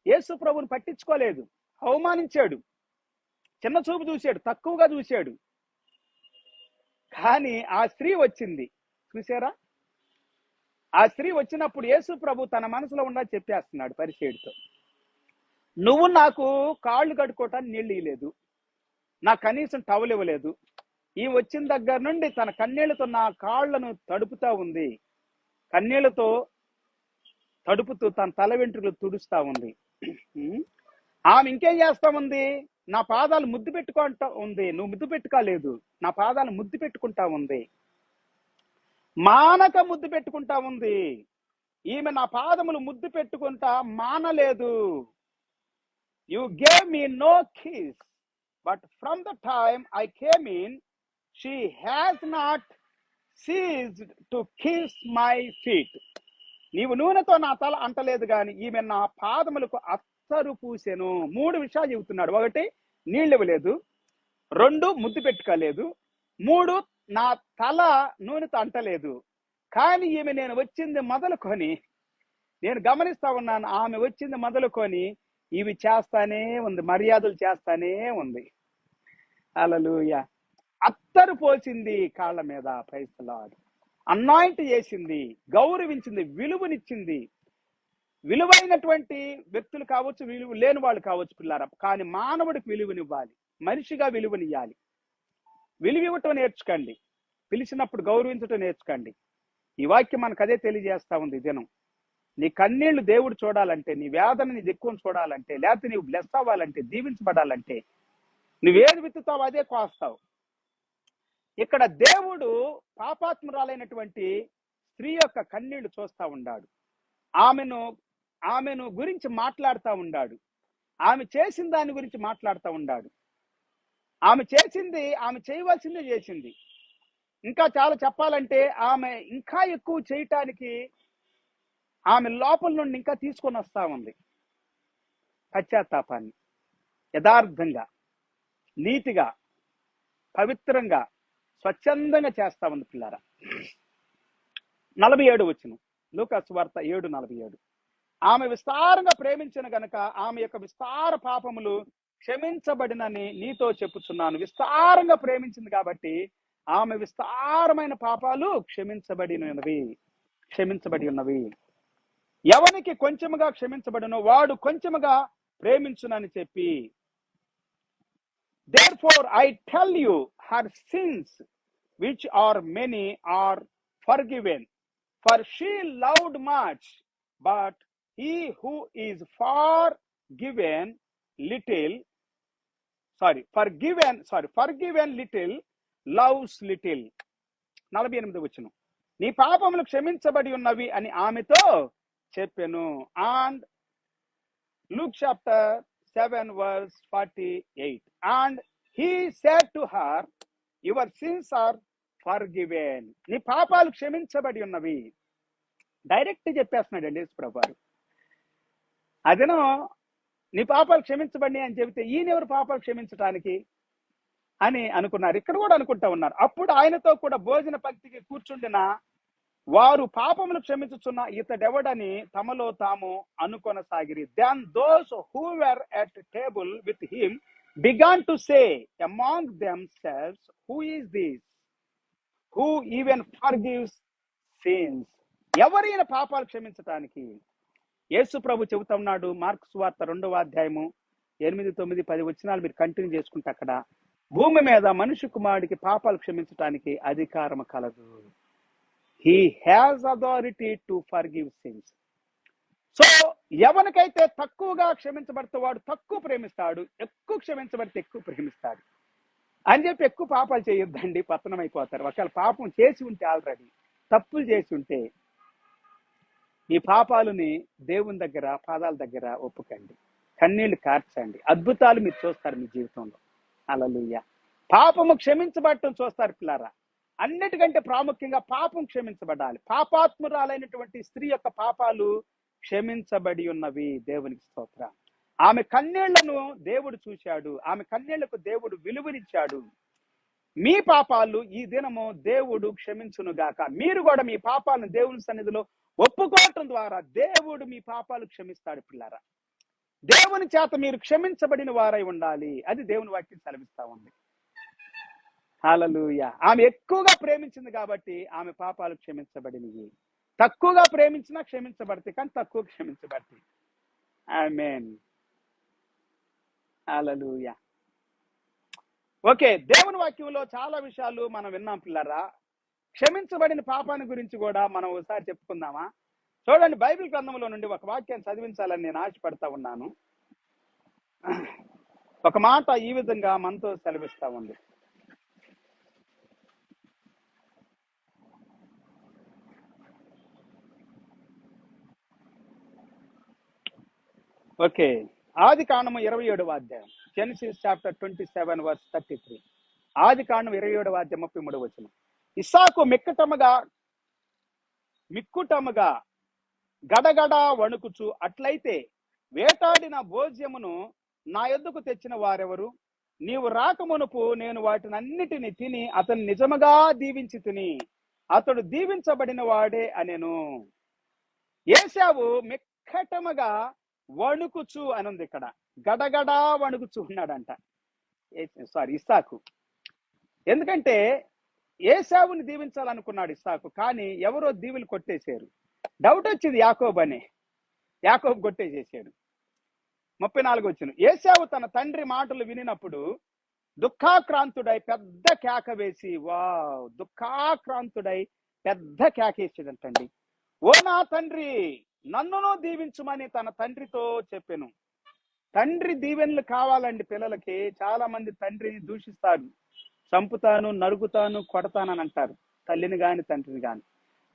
యేసు ప్రభుని పట్టించుకోలేదు, అవమానించాడు, చిన్న చూపు చూశాడు, తక్కువగా చూశాడు. కానీ ఆ స్త్రీ వచ్చింది, చూసారా? ఆ స్త్రీ వచ్చినప్పుడు యేసు ప్రభు తన మనసులో ఉండా చెప్పేస్తున్నాడు పరిచయుడితో, నువ్వు నాకు కాళ్ళు కడుక్కోవటానికి నీళ్ళు ఇవ్వలేదు, నాకు కనీసం టవల్ ఇవ్వలేదు. ఈ వచ్చిన దగ్గర నుండి తన కన్నీళ్లతో నా కాళ్లను తడుపుతా ఉంది, కన్నీళ్లతో తడుపుతూ తన తల వెంట్రుకలు తుడుస్తా ఉంది. ఆమె ఇంకేం చేస్తా ఉంది? నా పాదాలు ముద్దు పెట్టుకుంటా ఉంది. నువ్వు ముద్దు పెట్టుకోలేదు, నా పాదాలు ముద్దు పెట్టుకుంటా ఉంది, మానక ముద్దు పెట్టుకుంటా ఉంది. ఈమె నా పాదములు ముద్దు పెట్టుకుంటా మానలేదు. You gave me no kiss, but from the time I came in, she has not ceased to kiss my feet. నీవు నూనెతో నా తల అంటలేదు గాని ఈమె నా పాదములకు అత్తరు పూసెను. 3 విషయాలు చెబుతున్నాడు. 1, నీళ్ళు ఇవ్వలేదు. 2, ముద్దు పెట్టుకోలేదు. 3, నా తల నూనెతో అంటలేదు. కానీ ఈమె నేను వచ్చింది మొదలుకొని, నేను గమనిస్తా ఉన్నాను, ఆమె వచ్చింది మొదలుకొని ఇవి చేస్తానే ఉంది, మర్యాదలు చేస్తానే ఉంది. హల్లెలూయా. అత్తరు పోసింది కాళ్ళ మీద, ప్రైజ్ ది లార్డ్. అనాయింట్ చేసింది, గౌరవించింది, విలువనిచ్చింది. విలువైనటువంటి వ్యక్తులు కావచ్చు, విలువ లేని వాళ్ళు కావచ్చు పిల్లారా, కానీ మానవుడికి విలువనివ్వాలి, మనిషిగా విలువనియ్యాలి. విలువ ఇవ్వటం నేర్చుకోండి, పిలిచినప్పుడు గౌరవించటం నేర్చుకోండి. ఈ వాక్యం మనకు అదే తెలియజేస్తా ఉంది. దినం నీ కన్నీళ్లు దేవుడు చూడాలంటే, నీ వేదన నీ దిక్కును చూడాలంటే, లేకపోతే నీవు బ్లెస్ అవ్వాలంటే, దీవించబడాలంటే నువ్వేది విత్తుతావు అదే కోస్తావు. ఇక్కడ దేవుడు పాపాత్మురాలైనటువంటి స్త్రీ యొక్క కన్నీళ్లు చూస్తా ఉన్నాడు. ఆమెను గురించి మాట్లాడుతూ ఉన్నాడు. ఆమె చేసిన దాని గురించి మాట్లాడుతూ ఉన్నాడు. ఆమె చేసింది, ఆమె చేయవలసిందే చేసింది. ఇంకా చాలా చెప్పాలంటే ఆమె ఇంకా ఎక్కువ చేయటానికి ఆమె లోపల నుండి ఇంకా తీసుకొని వస్తా ఉంది. పశ్చాత్తాపాన్ని యథార్థంగా, నీతిగా, పవిత్రంగా, స్వచ్ఛందంగా చేస్తా ఉంది పిల్లారా. 47 వచనం, లూకాసు వార్త 7:47. ఆమె విస్తారంగా ప్రేమించిన గనుక ఆమె యొక్క విస్తార పాపములు క్షమించబడినని నీతో చెప్పుచున్నాను. విస్తారంగా ప్రేమించింది కాబట్టి ఆమె విస్తారమైన పాపాలు క్షమించబడి ఉన్నవి. ఎవనికి కొంచెముగా క్షమించబడునో వాడు కొంచెముగా ప్రేమించునని చెప్పి, therefore I tell you her sins which are many are forgiven, for she loved much, but he who is forgiven little loves little. 48 వచనం, నీ పాపములు క్షమించబడి ఉన్నవి అని ఆమెతో చెప్పెను. And Luke chapter 7 verse 48, and he said to her, your sins are forgiven. నీ పాపాలు క్షమించబడి ఉన్నవి. డైరెక్ట్ చెప్పేస్తున్నాడండి యేసు ప్రభువారు. అదేనో నీ పాపాలు క్షమించబడి అని చెబితే ఈయనెవరు పాపాలు క్షమించడానికి అని అనుకున్నారు. ఇక్కడ కూడా అనుకుంటా ఉన్నారు. అప్పుడు ఆయనతో కూడా భోజన పంక్తికి కూర్చుండిన వారు పాపములు క్షమించుచున్న ఇతడెవడని తమలో తాము అనుకొనసాగిరి. Then those who were at table with him began to say among themselves, who is this who even forgives sins? ఎవరైనా పాపాలు క్షమించటానికి? యేసు ప్రభు చెబుతా ఉన్నాడు మార్కు సువార్త 2వ అధ్యాయము 8, 9, 10 వచనాలు మీరు కంటిన్యూ చేసుకుంటే అక్కడ భూమి మీద మనుష్య కుమారుడికి పాపాలు క్షమించటానికి అధికారం కలదు. He has authority to forgive sins. So ఎవరికైతే తక్కువగా క్షమించబడితే వాడు తక్కువ ప్రేమిస్తాడు, ఎక్కువ క్షమించబడితే ఎక్కువ ప్రేమిస్తాడు అని చెప్పి ఎక్కువ పాపాలు చేయొద్దండి, పతనం అయిపోతారు. ఒకవేళ పాపం చేసి ఉంటే, ఆల్రెడీ తప్పులు చేసి ఉంటే ఈ పాపాలని దేవుని దగ్గర పాదాల దగ్గర ఒప్పుకండి, కన్నీళ్లు కార్చండి. అద్భుతాలు మీరు చూస్తారు మీ జీవితంలో. హల్లెలూయా. పాపము క్షమించబడటం చూస్తారు పిల్లారా. అన్నిటికంటే ప్రాముఖ్యంగా పాపం క్షమించబడాలి. పాపాత్మురాలైనటువంటి స్త్రీ యొక్క పాపాలు క్షమించబడి ఉన్నవి. దేవునికి స్తోత్రం. ఆమె కన్నీళ్లను దేవుడు చూశాడు, ఆమె కన్నీళ్లకు దేవుడు విలువనిచ్చాడు. మీ పాపాలు ఈ దినము దేవుడు క్షమించును గాక. మీరు కూడా మీ పాపాలను దేవుని సన్నిధిలో ఒప్పుకోవటం ద్వారా దేవుడు మీ పాపాలు క్షమిస్తాడు పిల్లారా. దేవుని చేత మీరు క్షమించబడిన వారై ఉండాలి. అది దేవుని వాక్యం సెలవిస్తా ఉంది. హల్లెలూయా. ఆమె ఎక్కువగా ప్రేమించింది కాబట్టి ఆమె పాపాలు క్షమించబడినవి. తక్కువగా ప్రేమించినా క్షమించబడతాయి, కానీ తక్కువ క్షమించబడతాయి. ఆమేన్. హల్లెలూయా. ఓకే, దేవుని వాక్యంలో చాలా విషయాలు మనం విన్నాం పిల్లరా. క్షమించబడిన పాపాన్ని గురించి కూడా మనం ఒకసారి చెప్పుకుందామా? చూడండి, బైబిల్ గ్రంథంలో నుండి ఒక వాక్యాన్ని చదివించాలని నేను ఆశపడతా ఉన్నాను. ఒక మాట ఈ విధంగా మనతో సెలవిస్తా ఉంది. ఓకే, ఆది కాండము 27వ అధ్యాయం, జెనసిస్ చాప్టర్ 27 వర్స్ 33. ఆది కాండం 27వ అధ్యాయం 33వ వచనం. ఇస్సాకు మిక్కుటముగా గడగడ వణుకుచు, అట్లయితే వేటాడిన భోజ్యమును నా యొద్దకు తెచ్చిన వారెవరు? నీవు రాకమునుపు నేను వాటినన్నిటిని తిని అతను నిజముగా దీవించి తిని, అతడు దీవించబడిన వాడే అనెను. ఏశావు మిక్కటముగా వణుకుచు అని ఉంది ఇక్కడ. గడగడా వణుకుచు ఉన్నాడంట ఇస్సాకు. ఎందుకంటే ఏశావుని దీవించాలనుకున్నాడు ఇస్సాకు, కానీ ఎవరో దీవులు కొట్టేశారు. డౌట్ వచ్చింది యాకోబు కొట్టేసేసాడు. 34 వచనం. ఏశావు తన తండ్రి మాటలు వినినప్పుడు దుఃఖాక్రాంతుడై పెద్ద కేక వేసి, దుఃఖాక్రాంతుడై పెద్ద కేకేసాడంటండి. ఓ నా తండ్రి, నన్నును దీవించుమని తన తండ్రితో చెప్పెను. తండ్రి దీవెనలు కావాలండి పిల్లలకి. చాలా మంది తండ్రిని దూషిస్తారు, చంపుతాను, నరుకుతాను, కొడతానని అంటారు. తల్లిని గాని తండ్రిని గాని.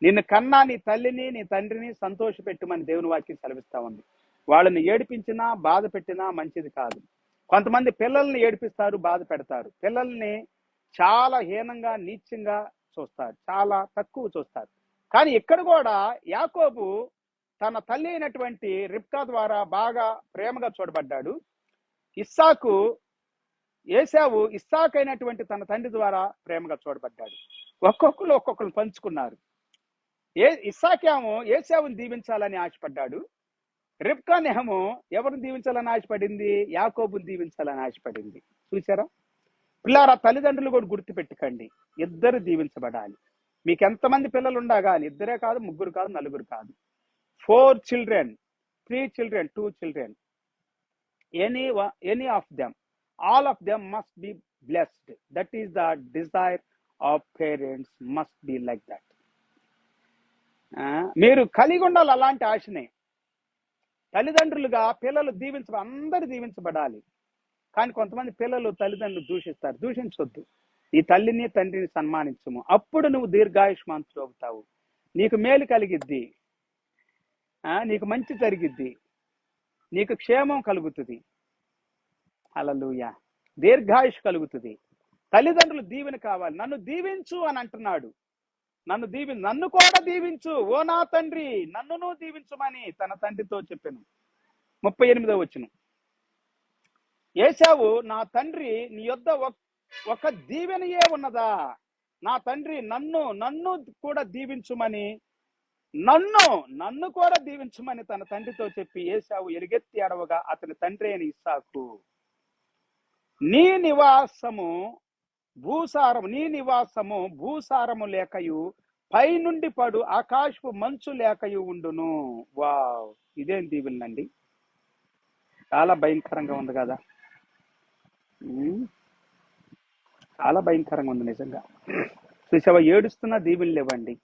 నిన్ను కన్నా నీ తల్లిని నీ తండ్రిని సంతోష పెట్టుమని దేవుని వాక్యం సెలవిస్తా ఉంది. వాళ్ళని ఏడిపించినా బాధ పెట్టినా మంచిది కాదు. కొంతమంది పిల్లల్ని ఏడిపిస్తారు, బాధ పెడతారు. పిల్లల్ని చాలా హీనంగా నీచంగా చూస్తారు, చాలా తక్కువ చూస్తారు. కానీ ఇక్కడ కూడా యాకోబు తన తల్లి అయినటువంటి రిబ్కా ద్వారా బాగా ప్రేమగా చూడబడ్డాడు. ఏశావు ఇస్సాకు అయినటువంటి తన తండ్రి ద్వారా ప్రేమగా చూడబడ్డాడు. ఒక్కొక్కరు పంచుకున్నారు. ఇస్సాకేమో ఏశావుని దీవించాలని ఆశపడ్డాడు. రిబ్కానేమో ఎవరిని దీవించాలని ఆశపడింది? యాకోబుని దీవించాలని ఆశపడింది. చూసారా పిల్లారా? తల్లిదండ్రులు కూడా గుర్తుపెట్టుకోండి, ఇద్దరు దీవించబడాలి. మీకు ఎంతమంది పిల్లలు ఉండా కానీ ఇద్దరే కాదు, ముగ్గురు కాదు, నలుగురు కాదు, 4 children, 3 children, 2 children, any of them, all of them must be blessed. That is the desire of parents, must be like that. మీరు కలిగి ఉండాలి అలాంటి ఆశనే. తల్లిదండ్రులుగా పిల్లలు అందరు దీవించబడాలి. కానీ కొంతమంది పిల్లలు తల్లిదండ్రులు దూషిస్తారు. దూషించొద్దు. ఈ తల్లిని తండ్రిని సన్మానించము. అప్పుడు నువ్వు దీర్ఘాయుష్మాంతుడు అవుతావు. నీకు మేలు కలిగిద్ది, నీకు మంచి జరిగిద్ది, నీకు క్షేమం కలుగుతుంది. హల్లెలూయా. దీర్ఘాయుష్ కలుగుతుంది. తల్లిదండ్రులు దీవెన కావాలి. నన్ను దీవించు అని అంటున్నాడు. నన్ను కూడా దీవించు ఓ నా తండ్రి, నన్ను దీవించుమని తన తండ్రితో చెప్పాను. 38వ వచనం. ఏశావు, నా తండ్రి నీ యొద్ద ఒక దీవెనయే ఉన్నదా? నా తండ్రి నన్ను కూడా దీవించుమని నన్ను కూడా దీవించుమని తన తండ్రితో చెప్పి ఏశావు ఎలుగెత్తి అడవగా అతని తండ్రి అయిన ఇస్సాకు, నీ నివాసము భూసారము లేకయు పై నుండి పడు ఆకాశపు మంచు లేకయు ఉండును. వావ్, ఇదేం దీవెనండి! చాలా భయంకరంగా ఉంది కదా. చాలా భయంకరంగా ఉంది నిజంగా. చూసావా, ఏడుస్తున్నా దీవెనలు లేవండి,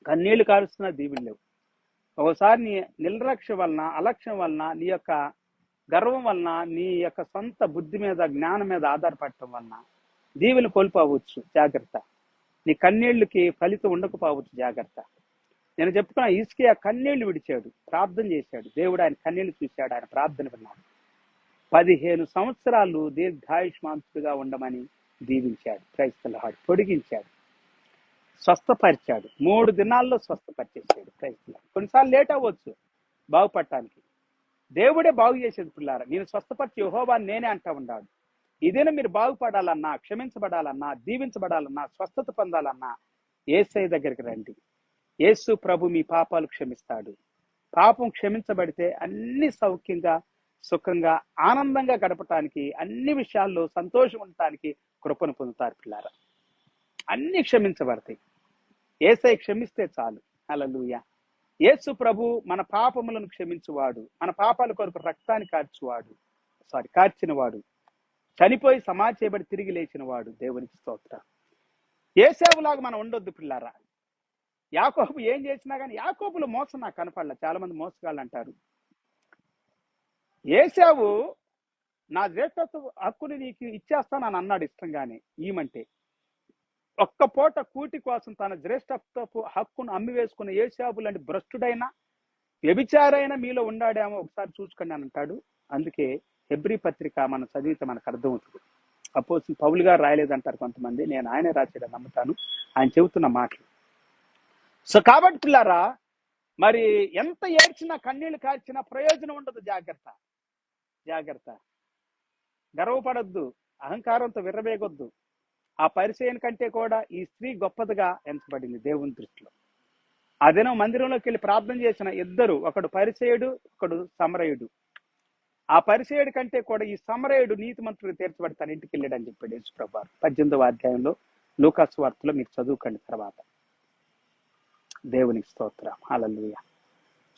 కన్నీళ్లు కారుస్తున్నా దీవెనలు లేవు. ఒకసారి నీ నిర్లక్ష్యం వలన, అలక్ష్యం వలన, నీ యొక్క గర్వం వలన, నీ యొక్క సొంత బుద్ధి మీద, జ్ఞానం మీద ఆధారపడటం వలన దీవెన కోల్పోవచ్చు. జాగ్రత్త. నీ కన్నీళ్లకి ఫలితం ఉండకపోవచ్చు. జాగ్రత్త. నేను చెప్పుకున్నా, హిజ్కియా కన్నీళ్లు విడిచాడు, ప్రార్థన చేశాడు. దేవుడు ఆయన కన్నీళ్లు చూశాడు, ఆయన ప్రార్థన విన్నాడు. 15 సంవత్సరాలు దీర్ఘాయుష్మాంతుడిగా ఉండమని దీవించాడు. క్రైస్తవులు పొడిగించాడు, స్వస్థపరిచాడు. 3 దినాల్లో స్వస్థపరిచేసాడు. క్రైస్తవులు కొన్నిసార్లు లేట్ అవ్వచ్చు బాగుపడటానికి. దేవుడే బాగు చేసేది పిల్లారా. నేను స్వస్థపరిచి యెహోవాని నేనే అంటా ఉన్నాడు. ఇదేనా మీరు బాగుపడాలన్నా, క్షమించబడాలన్నా, దీవించబడాలన్నా, స్వస్థత పొందాలన్నా యేసయ్య దగ్గరికి రండి. యేసు ప్రభు మీ పాపాలు క్షమిస్తాడు. పాపం క్షమించబడితే అన్ని సౌఖ్యంగా, సుఖంగా, ఆనందంగా గడపటానికి, అన్ని విషయాల్లో సంతోషం ఉండటానికి కృపను పొందుతారు పిల్లారా. అన్ని క్షమించబడతాయి. యేసయ్య క్షమిస్తే చాలు. హల్లెలూయా. యేసు ప్రభు మన పాపములను క్షమించువాడు, మన పాపాల కొరకు రక్తాన్ని కార్చినవాడు, చనిపోయి సమాధి చేయబడి తిరిగి లేచిన వాడు. దేవునికి స్తోత్రం. ఏశావులాగా మనం ఉండొద్దు పిల్లారా. యాకోబు ఏం చేసినా కానీ, యాకోబులో మోసం నాకు కనపడలే. చాలా మంది మోసగాళ్ళు అంటారు. ఏశావు నా జ్యేష్ఠత్వ హక్కుని నీకు ఇచ్చేస్తానని అన్నాడు ఇష్టంగానే. ఈమంటే ఒక్క పూట కూటి కోసం తన జ్యేష్ఠత్వపు హక్కును అమ్మి వేసుకున్న ఏశావు లాంటి భ్రష్టుడైనా, వ్యభిచారైనా మీలో ఉండాడేమో ఒకసారి చూసుకోండి అని అంటాడు. అందుకే హెబ్రీ పత్రిక మనం చదివితే మనకు అర్థమవుతుంది. అపోజిట్ పౌలు గారు రాయలేదంటారు కొంతమంది, నేను ఆయనే రాశాడని నమ్ముతాను. ఆయన చెబుతున్న మాటలు. సో కాబట్టి పిల్లారా, మరి ఎంత ఏడ్చినా, కన్నీళ్లు కార్చినా ప్రయోజనం ఉండదు. జాగ్రత్త. గర్వపడొద్దు, అహంకారంతో విర్రవేగొద్దు. ఆ పరిచయం కంటే కూడా ఈ స్త్రీ గొప్పదిగా ఎంచబడింది దేవుని దృష్టిలో. ఆ దినం మందిరంలోకి వెళ్ళి ప్రార్థన చేసిన ఇద్దరు, ఒకడు పరిచయుడు, ఒకడు సమరయుడు. ఆ పరిచయుడి కంటే కూడా ఈ సమరయుడు నీతిమంతుడు తీర్చబడి తన ఇంటికి వెళ్ళాడని చెప్పాడు యేసు ప్రభువు 18వ అధ్యాయంలో లూకాసు వార్తలో మీరు చదువుకోండి తర్వాత. దేవునికి స్తోత్రం. హల్లెలూయా.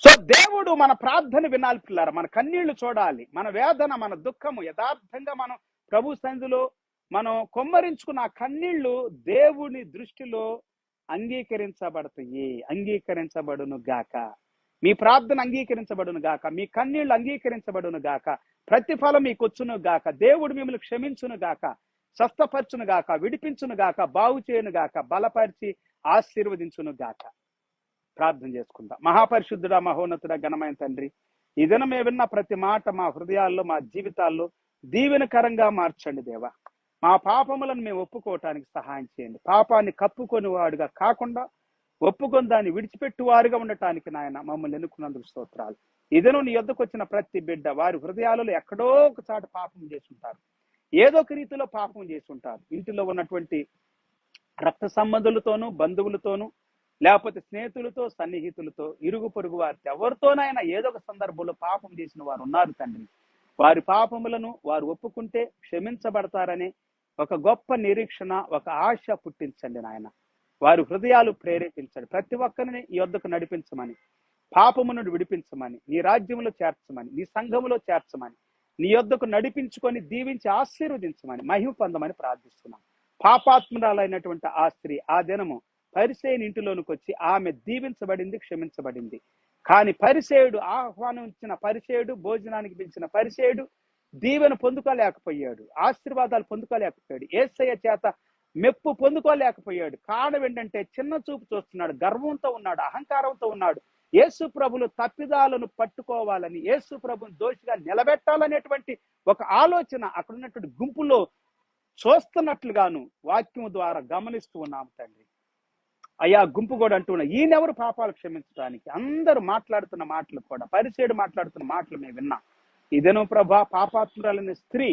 సో దేవుడు మన ప్రార్థన వినాలి పిల్లారా. మన కన్నీళ్లు చూడాలి. మన వేదన, మన దుఃఖము యథార్థంగా మనం ప్రభు సన్నిధిలో మనం కొమ్మరించుకున్న కన్నీళ్లు దేవుని దృష్టిలో అంగీకరించబడును గాక. మీ ప్రార్థన అంగీకరించబడును గాక. మీ కన్నీళ్లు అంగీకరించబడును గాక. ప్రతిఫలం మీకు వచ్చును గాక. దేవుడు మిమ్మల్ని క్షమించును గాక, స్వస్థపరచును గాక, విడిపించును గాక, బాగు చేయను గాక, బలపరిచి ఆశీర్వదించును గాక. ప్రార్థన చేసుకుందాం. మహాపరిశుద్ధుడా, మహోన్నతుడా, ఘనమైన తండ్రి, ఈ దినం మేము విన్న ప్రతి మాట మా హృదయాల్లో, మా జీవితాల్లో దీవెనకరంగా మార్చండి దేవా. మా పాపములను మేము ఒప్పుకోవటానికి సహాయం చేయండి. పాపాన్ని కప్పుకొని వాడుగా కాకుండా ఒప్పుకొని దాన్ని విడిచిపెట్టువారుగా ఉండటానికి నాయన మమ్మల్ని ఎన్నుకున్నందుకు స్తోత్రాలు. ఇదను నీ యొద్దకు వచ్చిన ప్రతి బిడ్డ వారి హృదయాలలో ఎక్కడో ఒక చాట పాపం చేసుంటారు, ఏదో ఒక రీతిలో పాపం చేసుంటారు. ఇంటిలో ఉన్నటువంటి రక్త సంబంధులతోనూ, బంధువులతోనూ, లేకపోతే స్నేహితులతో, సన్నిహితులతో, ఇరుగు పొరుగు వారితో ఎవరితోనైనా ఏదో ఒక సందర్భంలో పాపం చేసిన వారు ఉన్నారు తండ్రి. వారి పాపములను వారు ఒప్పుకుంటే క్షమించబడతారనే ఒక గొప్ప నిరీక్షణ, ఒక ఆశ పుట్టించండి నాయన. వారి హృదయాలు ప్రేరేపించండి. ప్రతి ఒక్కరిని ఈ యొద్దకు నడిపించమని, పాపము నుండి విడిపించమని, నీ రాజ్యంలో చేర్చమని, నీ సంఘములో చేర్చమని, నీ యొద్దకు నడిపించుకొని దీవించి ఆశీర్వదించమని, మహిమ పొందమని ప్రార్థిస్తున్నాం. పాపాత్మురాలైనటువంటి ఆ స్త్రీ ఆ దినము పరిసేయుని ఇంటిలోనికి వచ్చి ఆమె దీవించబడింది, క్షమించబడింది. కానీ పరిసేయుడు, ఆహ్వానించిన పరిసేయుడు, భోజనానికి పిలిచిన పరిసేయుడు దీవెన పొందుకోలేకపోయాడు, ఆశీర్వాదాలు పొందుకోలేకపోయాడు, యేసయ్య చేత మెప్పు పొందుకోలేకపోయాడు. కారణం ఏంటంటే చిన్న చూపు చూస్తున్నాడు, గర్వంతో ఉన్నాడు, అహంకారంతో ఉన్నాడు. యేసు ప్రభులు తప్పిదాలను పట్టుకోవాలని, యేసు ప్రభుని దోషిగా నిలబెట్టాలనేటువంటి ఒక ఆలోచన అక్కడ ఉన్నటువంటి గుంపులో చూస్తున్నట్లుగాను వాక్యం ద్వారా గమనిస్తూ ఉన్నాము తండ్రి. అయ్యా గుంపు కూడా అంటున్నా, ఈయనెవరు పాపాలు క్షమించడానికి? అందరూ మాట్లాడుతున్న మాటలు కూడా, పరిసేయుడు మాట్లాడుతున్న మాటలు మేము విన్నాం. ఇదేనో ప్రభా, పాపాత్మురాలైన స్త్రీ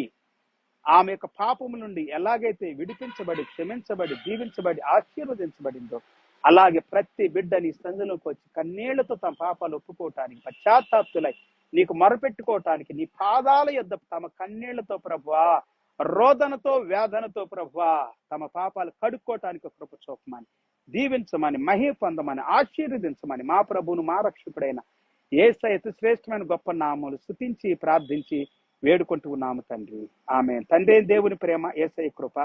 ఆమె యొక్క పాపము నుండి ఎలాగైతే విడిపించబడి, క్షమించబడి, దీవించబడి, ఆశీర్వదించబడిందో అలాగే ప్రతి బిడ్డ నీ సందులోకి వచ్చి కన్నీళ్లతో తమ పాపాలు ఒప్పుకోవటానికి, పశ్చాత్తాప్తులై నీకు మొరపెట్టుకోవటానికి నీ పాదాల యొద్ద తమ కన్నీళ్లతో ప్రభువా, రోదనతో, వేదనతో ప్రభువా తమ పాపాలు కడుక్కోవటానికి కృప చూపమని, దీవించమని, మహిమ పొందమని, ఆశీర్వదించమని మా ప్రభువును, మా రక్షకుడైన యేసయ్య శ్రేష్టమైన గొప్ప నామములు స్తుతించి ప్రార్థించి వేడుకుంటూ ఉన్నాము తండ్రి. ఆమేన్. తండ్రి దేవుని ప్రేమ, యేసయ్య కృప,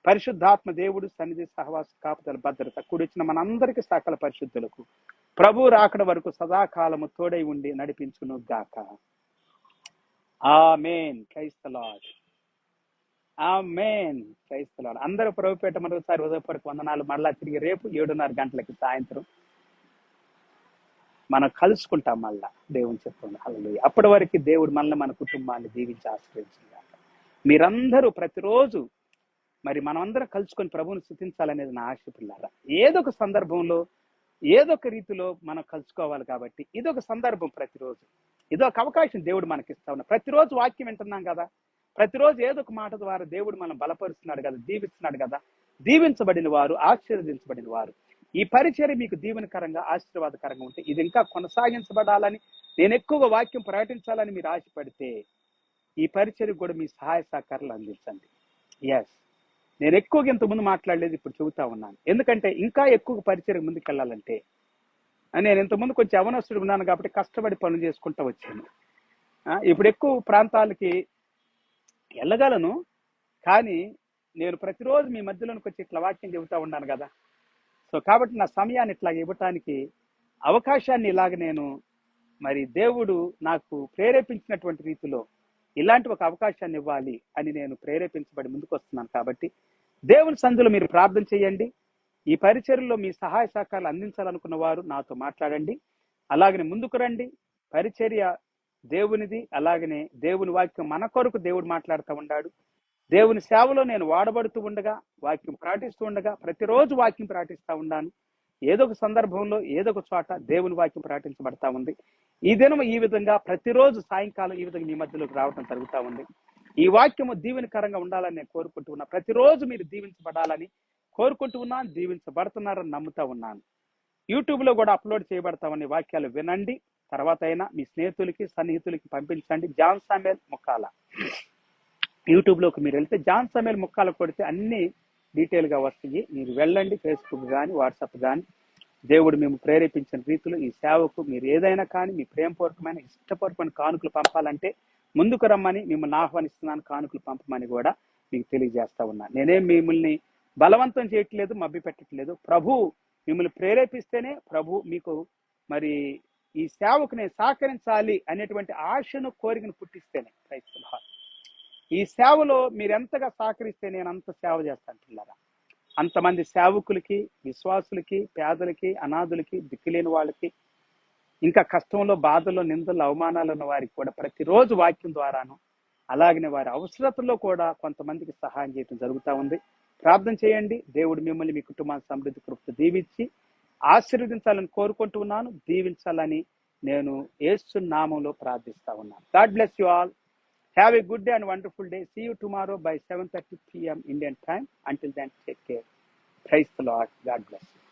పరిశుద్ధాత్మ దేవుడు సన్నిధి, సహవాస, కాపుదల, భద్రత కూడిచిన మనందరికీ సకల పరిశుద్ధులకు ప్రభు రాకడ వరకు సదాకాలము తోడై ఉండి నడిపించును గాక. ఆమేన్. Praise the Lord. ఆమేన్. Praise the Lord. అందరూ ప్రభుపేట మరోసారి హృదయపూర్వక వందనాలు. మరలా తిరిగి రేపు 7:30 గంటలకి సాయంత్రం మనం కలుసుకుంటాం. మళ్ళా దేవుని చెప్తుంది. హల్లెలూయా. అప్పటి వరకు దేవుడు మనల్ని, మన కుటుంబాన్ని దీవించి ఆశీర్వదించుగాక. మీరందరూ ప్రతిరోజు మరి మనమందరం కలుసుకొని ప్రభువుని స్తుతించాలనేది నా ఆశ పిల్లారా. ఏదో ఒక సందర్భంలో, ఏదో ఒక రీతిలో మనం కలుసుకోవాలి. కాబట్టి ఇదొక సందర్భం. ప్రతిరోజు ఇదొక అవకాశం దేవుడు మనకిస్తా ఉన్నా. ప్రతిరోజు వాక్యం వింటున్నాం కదా, ప్రతిరోజు ఏదో ఒక మాట ద్వారా దేవుడు మనం బలపరుస్తున్నాడు కదా, దీవిస్తున్నాడు కదా. దీవించబడిన వారు, ఆశీర్వదించబడిన వారు, ఈ పరిచర్య మీకు దీవెనకరంగా, ఆశీర్వాదకరంగా ఉంటే ఇది ఇంకా కొనసాగించబడాలని, నేను ఎక్కువగా వాక్యం ప్రకటించాలని మీరు ఆశపడితే ఈ పరిచర్యకు కూడా మీ సహాయ సహకారాలు అందించండి. ఎస్, నేను ఎక్కువగా ఇంతకుముందు మాట్లాడలేదు, ఇప్పుడు చెబుతా ఉన్నాను. ఎందుకంటే ఇంకా ఎక్కువ పరిచర్య ముందుకు వెళ్ళాలంటే, నేను ఇంతకుముందు కొంచెం యవనస్తుడు ఉన్నాను కాబట్టి కష్టపడి పనులు చేసుకుంటూ వచ్చాను. ఇప్పుడు ఎక్కువ ప్రాంతాలకి వెళ్ళగలను, కానీ నేను ప్రతిరోజు మీ మధ్యలోనికి వచ్చి ఇట్లా వాక్యం చెబుతా ఉన్నాను కదా. సో కాబట్టి నా సమయాన్ని ఇట్లా ఇవ్వటానికి అవకాశాన్ని ఇలాగ నేను మరి దేవుడు నాకు ప్రేరేపించినటువంటి రీతిలో ఇలాంటి ఒక అవకాశాన్ని ఇవ్వాలి అని నేను ప్రేరేపించబడి ముందుకు వస్తున్నాను. కాబట్టి దేవుని సందులో మీరు ప్రార్థన చేయండి. ఈ పరిచర్యలో మీ సహాయ సహకారాలు అందించాలనుకున్న వారు నాతో మాట్లాడండి. అలాగనే ముందుకు రండి. పరిచర్య దేవునిది. అలాగనే దేవుని వాక్యం మన కొరకు దేవుడు మాట్లాడుతూ ఉన్నాడు. దేవుని సేవలో నేను వాడబడుతూ ఉండగా, వాక్యం ప్రకటిస్తూ ఉండగా, ప్రతిరోజు వాక్యం ప్రకటిస్తూ ఉన్నాను. ఏదో ఒక సందర్భంలో, ఏదో ఒక చోట దేవుని వాక్యం ప్రకటించబడతా ఉంది. ఈ దినం ఈ విధంగా ప్రతిరోజు సాయంకాలం ఈ విధంగా మీ మధ్యలోకి రావడం జరుగుతూ ఉంది. ఈ వాక్యము దీవెనకరంగా ఉండాలని నేను కోరుకుంటూ ఉన్నా. ప్రతిరోజు మీరు దీవించబడాలని కోరుకుంటూ ఉన్నాను. దీవించబడుతున్నారని నమ్ముతా ఉన్నాను. యూట్యూబ్ లో కూడా అప్లోడ్ చేయబడతామని వాక్యాలు వినండి. తర్వాత అయినా మీ స్నేహితులకి, సన్నిహితులకి పంపించండి. జాన్ సామ్యూయల్ ముక్కాల యూట్యూబ్ లోకి మీరు వెళ్తే జాన్ సామ్యూయల్ ముక్కాల కొడితే అన్ని డీటెయిల్ గా వస్తాయి. మీరు వెళ్ళండి. ఫేస్బుక్ కానీ, వాట్సాప్ కానీ, దేవుడు మేము ప్రేరేపించిన రీతిలో ఈ సేవకు మీరు ఏదైనా కానీ మీ ప్రేమపూర్వకమైన, ఇష్టపూర్వకమైన కానుకలు పంపాలంటే ముందుకు రమ్మని మిమ్మల్ని ఆహ్వానిస్తున్నాను. కానుకలు పంపమని కూడా మీకు తెలియజేస్తా ఉన్నా. నేనేం మిమ్మల్ని బలవంతం చేయట్లేదు, మభ్య పెట్టట్లేదు. ప్రభు మిమ్మల్ని ప్రేరేపిస్తేనే, ప్రభు మీకు మరి ఈ సేవకు నేను సహకరించాలి అనేటువంటి ఆశను, కోరికను పుట్టిస్తేనే. Praise the lord. ఈ సేవలో మీరు ఎంతగా సహకరిస్తే నేను అంత సేవ చేస్తాను పిల్లరా. అంతమంది సేవకులకి, విశ్వాసులకి, పేదలకి, అనాథులకి, దిక్కులేని వాళ్ళకి, ఇంకా కష్టంలో, బాధల్లో, నిందల్లో, అవమానాలు ఉన్న వారికి కూడా ప్రతిరోజు వాక్యం ద్వారాను, అలాగనే వారి అవసరతల్లో కూడా కొంతమందికి సహాయం చేయడం జరుగుతూ ఉంది. ప్రార్థన చేయండి. దేవుడు మిమ్మల్ని, మీ కుటుంబాన్ని సమృద్ధి కృపతో దీవించి ఆశీర్వదించాలని కోరుకుంటున్నాను, దీవించాలని నేను యేసు నామంలో ప్రార్థిస్తా ఉన్నాను. God bless you all. Have a good day and wonderful day. See you tomorrow by 7:30 p.m. Indian time. Until then, take care. Praise the Lord. God bless you.